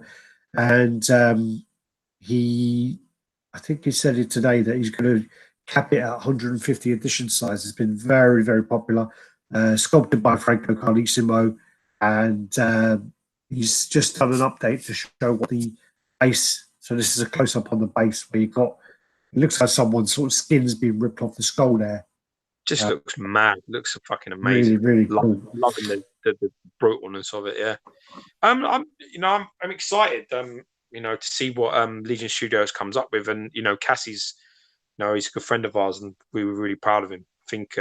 A: and I think he said it today that he's going to cap it at 150 edition size. It's been very, very popular. Sculpted by Franco Carlissimo, and he's just done an update to show what the base. So this is a close up on the base where you got. It looks like someone's sort of skin's being ripped off the skull there.
B: Just looks mad. Looks fucking amazing.
A: Really, really cool.
B: Loving the brutalness of it. Yeah. I'm excited. To see what Legion Studios comes up with, and Cassie's, he's a good friend of ours, and we were really proud of him. I think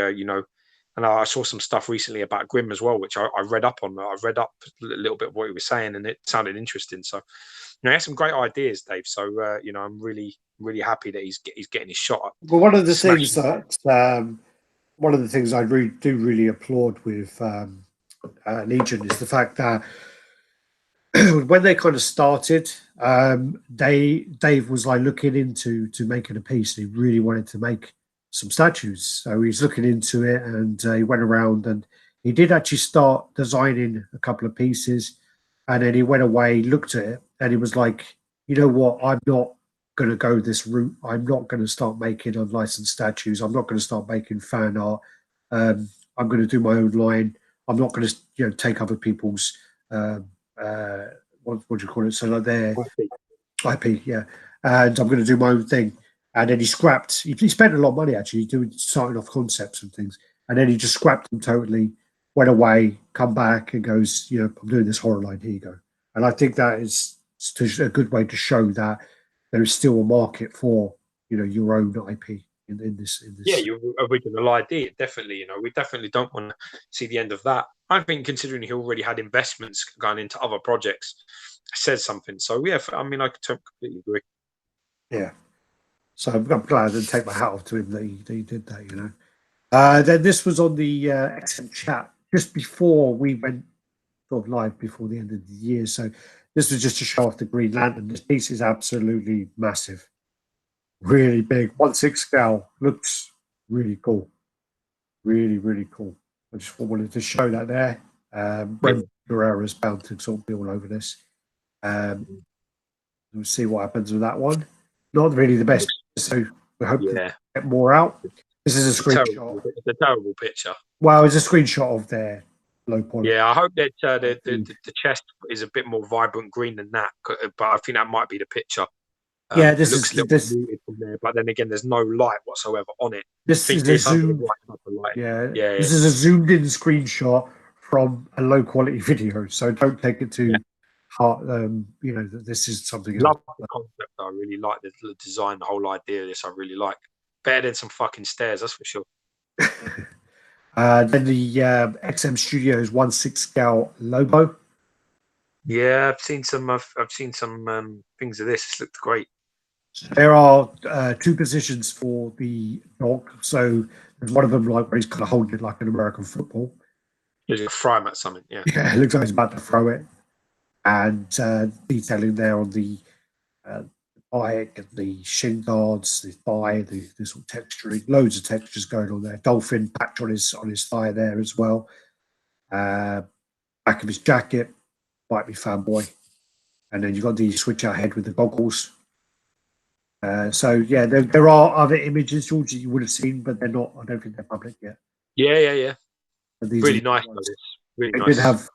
B: and I saw some stuff recently about Grimm as well, which I read up on. I read up a little bit of what he was saying, and it sounded interesting. So, he has some great ideas, Dave. So, I'm really, really happy that he's getting his shot up.
A: Well, one of the things I really applaud with Legion is the fact that when they kind of started, Dave was like looking into making a piece. And he really wanted to make some statues, so he's looking into it, and he went around and he did actually start designing a couple of pieces, and then he went away, looked at it, and he was like, you know what, I'm not going to go this route. I'm not going to start making unlicensed statues. I'm not going to start making fan art. I'm going to do my own line. I'm not going to take other people's what do you call it? So like their IP, yeah. And I'm going to do my own thing. And then he scrapped. He spent a lot of money actually starting off concepts and things. And then he just scrapped them totally. Went away, come back, and goes, I'm doing this horror line. Here you go. And I think that is a good way to show that there is still a market for your own IP in this.
B: Yeah, your original idea, definitely. We definitely don't want to see the end of that. I think considering he already had investments going into other projects, says something. So yeah, I completely agree.
A: Yeah. So I'm glad I didn't take my hat off to him that he did that. Then this was on the XM chat just before we went sort of live before the end of the year. So this was just to show off the Green Lantern. This piece is absolutely massive, really big, 1/6 scale. Looks really cool, really, really cool. I just wanted to show that there. Brent Guerrero is bound to sort of be all over this. We'll see what happens with that one. Not really the best, so we hope to get more out. This is a screenshot.
B: It's a terrible picture.
A: Well, it's a screenshot of their low quality.
B: Yeah, I hope that the chest is a bit more vibrant green than that, but I think that might be the picture.
A: Yeah, this
B: looks
A: is
B: muted from there, but then again, there's no light whatsoever on it.
A: This is a zoom. This is a zoomed-in screenshot from a low-quality video, so don't take it too hard. This is something.
B: Love the concept. I really like the design, the whole idea of this. I really like. Better than some fucking stairs, that's for sure.
A: Then the XM Studios 1/6 scale Lobo.
B: Yeah, I've seen some. I've seen some things of this. This looked great.
A: There are two positions for the dog. So there's one of them like where he's kind of holding it like an American football.
B: He's going to throw him at something. Yeah.
A: Yeah, it looks like he's about to throw it. And detailing there on the bike and the shin guards, the thigh, the sort of texturing, loads of textures going on there. Dolphin patch on his thigh there as well. Back of his jacket, might be fanboy. And then you've got the switch out head with the goggles. So yeah, there are other images, George, that you would have seen, but they're not. I don't think they're public yet.
B: Yeah. Really nice. Really nice.
A: Did have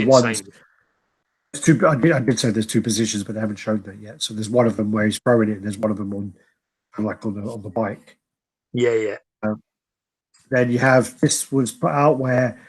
A: one. I did say there's two positions, but they haven't shown that yet. So there's one of them where he's throwing it, and there's one of them on the bike.
B: Yeah.
A: Then you have this was put out where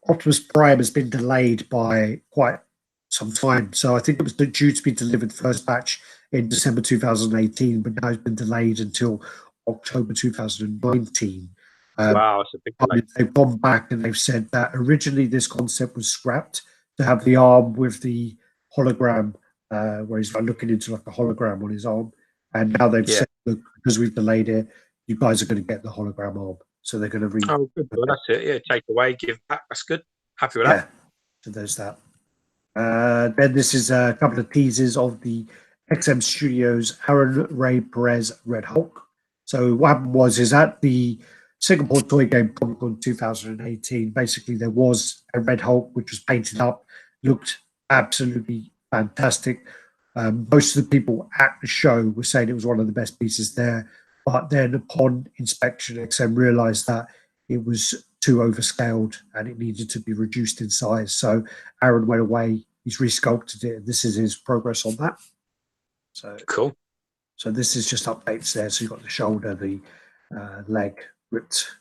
A: Optimus Prime has been delayed by quite some time. So I think it was due to be delivered first batch in December 2018, but now it's been delayed until October 2019.
B: Wow, it's a big delay.
A: They've gone back and they've said that originally this concept was scrapped to have the arm with the hologram, where he's like looking into like a hologram on his arm. And now they've said, look, because we've delayed it, you guys are going to get the hologram arm. So they're going to
B: Oh, good. Well, that's it. Yeah, take away, give back. That's good. Happy with that.
A: So there's that. Then this is a couple of teasers of the XM Studios Aaron Ray Perez Red Hulk. So what happened was is at the Singapore Toy Game Comic-Con 2018, basically there was a Red Hulk which was painted up, looked absolutely fantastic. Most of the people at the show were saying it was one of the best pieces there, but then upon inspection, XM realized that it was too overscaled and it needed to be reduced in size. So Aaron went away, he's resculpted it, and this is his progress on that. So
B: cool.
A: So this is just updates there. So you've got the shoulder, the leg, ripped,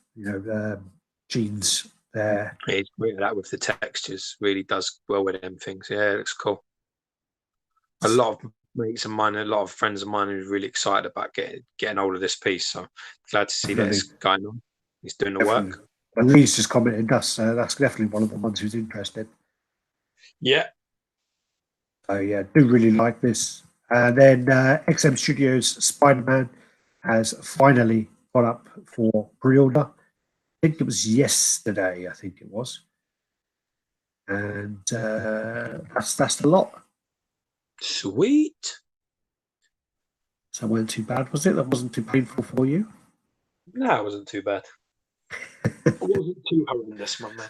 A: jeans there.
B: Yeah, he's great at that with the textures. Really does well with them things. Yeah, it looks cool. A lot of mates of mine, a lot of friends of mine are really excited about getting hold of this piece. So glad to see that it's going on. He's doing the work.
A: And Lee's just commented that's definitely one of the ones who's interested.
B: Yeah.
A: So yeah, do really like this. And then XM Studios Spider-Man has finally gone up for pre-order. I think it was yesterday. I think it was, and that's the lot.
B: Sweet.
A: So it wasn't too bad, was it? That wasn't too painful for you?
B: No, it wasn't too bad. It wasn't too horrendous, my man.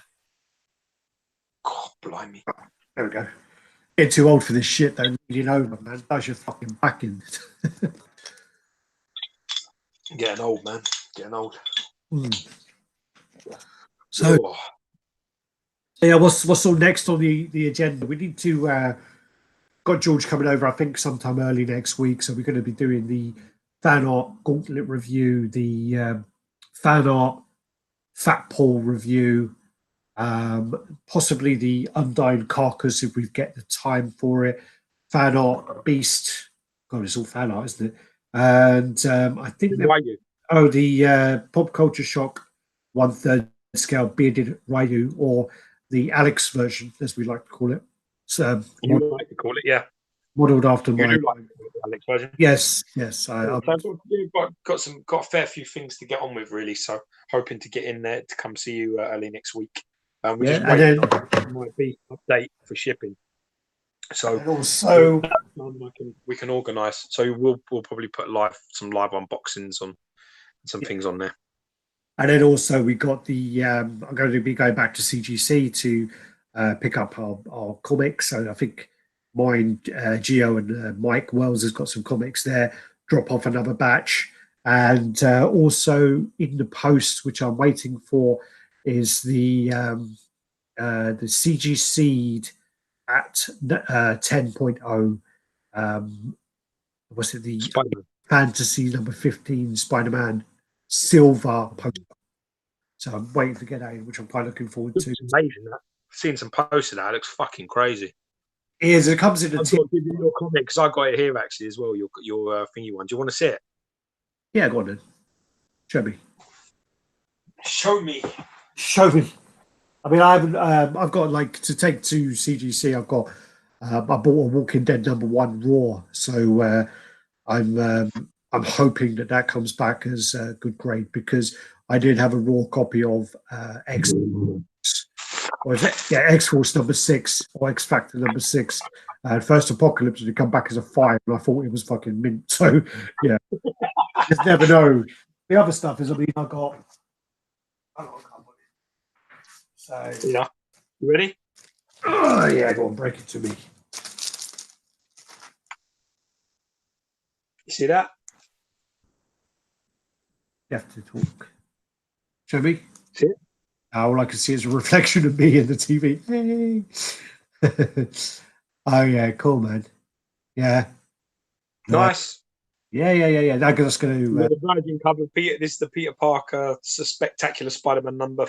B: God, blimey.
A: There we go. Getting too old for this shit, though. Leaning over, man. Does your fucking back in.
B: Getting old, man. Getting old.
A: So, yeah, what's all next on the agenda? We need to got George coming over, I think, sometime early next week. So we're going to be doing the fan art gauntlet review, the fan art fat Paul review, possibly the Undying Carcass if we get the time for it. Fan art Beast. God, it's all fan art, isn't it? And I think the Pop Culture Shock 1/3 scale bearded Ryu, or the Alex version, as we like to call it. So
B: you like to call it, yeah.
A: Modelled after my
B: Alex version.
A: Yes.
B: I've got a fair few things to get on with, really. So hoping to get in there to come see you early next week. We're just waiting on my beast update for shipping. So
A: also
B: we can organise. So we'll probably put some live unboxings on some things on there.
A: And then also we got the I'm going to be going back to CGC to pick up our comics. So I think mine, Gio and Mike Wells has got some comics there. Drop off another batch, and also in the post, which I'm waiting for, is the CG Seed at 10.0. Was it the
B: Spider-Man
A: Fantasy number 15 Spider-Man silver poster? So I'm waiting to get that in, which I'm quite looking forward to.
B: It's amazing. I've seen some posts of that. It looks fucking crazy.
A: It comes in a
B: I've got to give you your comic because I got it here actually as well. Your thingy one. Do you want to see it?
A: Yeah, go on then. Show me.
B: Show me.
A: I mean, I haven't. I've got like to take to CGC. I've got. I bought a Walking Dead #1 Raw, so I'm hoping that comes back as a good grade, because I did have a raw copy of X. Or is it? Yeah, X-Force #6 or X Factor #6. First Apocalypse had come back as a 5, and I thought it was fucking mint. So yeah, just never know. The other stuff is, I mean, I got so
B: yeah. You ready?
A: Oh yeah, go on, break it to me.
B: You see that?
A: You have to talk. Show me.
B: See it?
A: All I can see is a reflection of me in the TV. Hey. Oh yeah, cool, man. Yeah,
B: Nice.
A: Yeah. I'm just going to.
B: The Virgin cover, Peter. This is the Peter Parker Spectacular Spider-Man number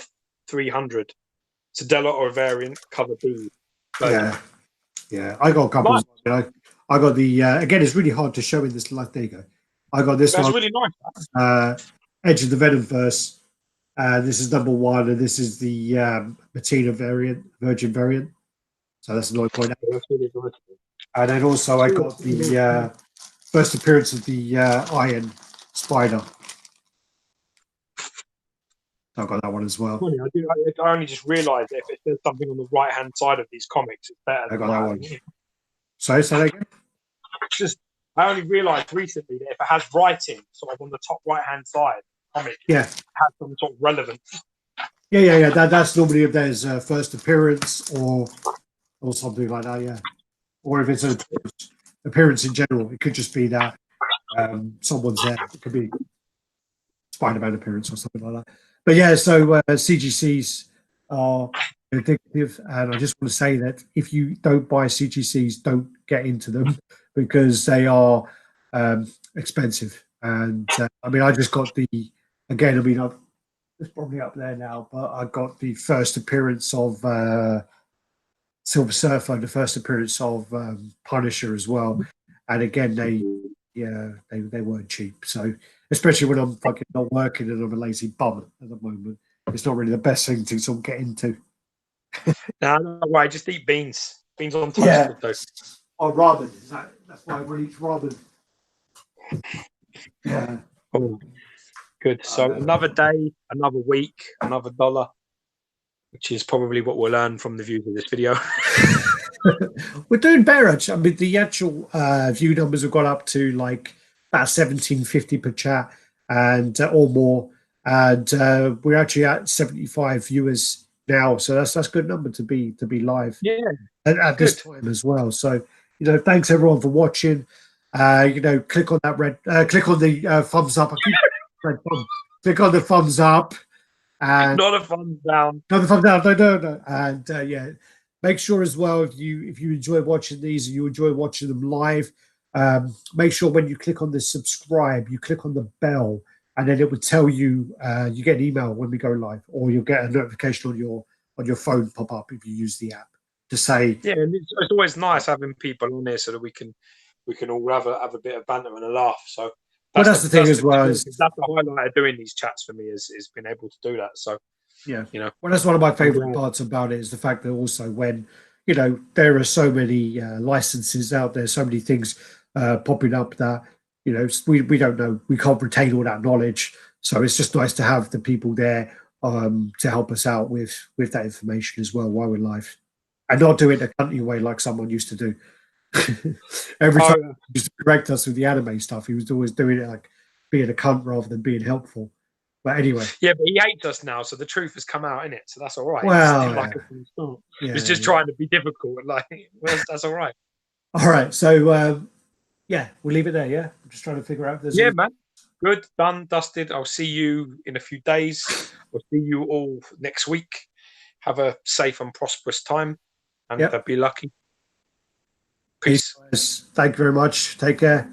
B: 300. It's a Delaware variant cover B.
A: Yeah. I got a couple.
B: Nice.
A: I got the again. It's really hard to show in this light. There you go. I got this
B: That's
A: one.
B: really nice.
A: Edge of the Venomverse. This is number 1, and this is the Matina variant, Virgin variant. So that's 9.8.
B: That's really nice.
A: And then also I got the first appearance of the Iron Spider. I got that one as well.
B: Funny, I only just realised if there's something on the right-hand side of these comics, it's better.
A: I got that one. So say that again.
B: Just, I only realised recently that if it has writing sort of on the top right-hand side, comic,
A: yeah,
B: it has some sort of relevance.
A: Yeah. That's normally if there's a first appearance or something like that. Yeah, or if it's an appearance in general, it could just be that someone's there. It could be Spider-Man appearance or something like that. But yeah, so CGCs are addictive, and I just want to say that if you don't buy CGCs, don't get into them because they are expensive. And I mean, I just got it's probably up there now, but I got the first appearance of Silver Surfer, the first appearance of Punisher as well, and again they weren't cheap. So especially when I'm fucking not working and I'm a lazy bum at the moment, it's not really the best thing to sort of get into.
B: No, right. Just eat beans. Beans on toast.
A: Yeah. Or ramen. That's why I want to eat ramen. Yeah.
B: Oh, good. So another day, another week, another dollar, which is probably what we'll earn from the views of this video.
A: We're doing better. I mean, the actual view numbers have gone up to like about 1750 per chat and or more, and we're actually at 75 viewers now. So that's a good number to be live.
B: Yeah,
A: at this time as well. So thanks everyone for watching. Click on that click on the thumbs up. I keep red thumb. Click on the thumbs up. And
B: not a thumbs down.
A: Not the thumbs down. No. And make sure as well if you enjoy watching these and you enjoy watching them live, make sure when you click on the subscribe, you click on the bell, and then it will tell you you get an email when we go live, or you'll get a notification on your phone pop up if you use the app to say.
B: Yeah, and it's always nice having people on there so that we can all have a bit of banter and a laugh. So
A: that's the thing as well.
B: That's the highlight of doing these chats for me is being able to do that. So
A: yeah, well, that's one of my favorite parts about it is the fact that also when there are so many licenses out there, so many things popping up that we don't know, we can't retain all that knowledge. So it's just nice to have the people there to help us out with that information as well while we're live, and not do it the country way like someone used to do. Every time he used to correct us with the anime stuff, he was always doing it like being a cunt rather than being helpful. But anyway,
B: yeah, but he hates us now, so the truth has come out in it, so that's all right.
A: Well,
B: it's just trying to be difficult, that's all right.
A: All right, so we'll leave it there. Yeah, I'm just trying to figure out if there's
B: man. Good, done, dusted. I'll see you in a few days. I'll see you all next week. Have a safe and prosperous time, and be lucky. Peace.
A: Thank you very much. Take care.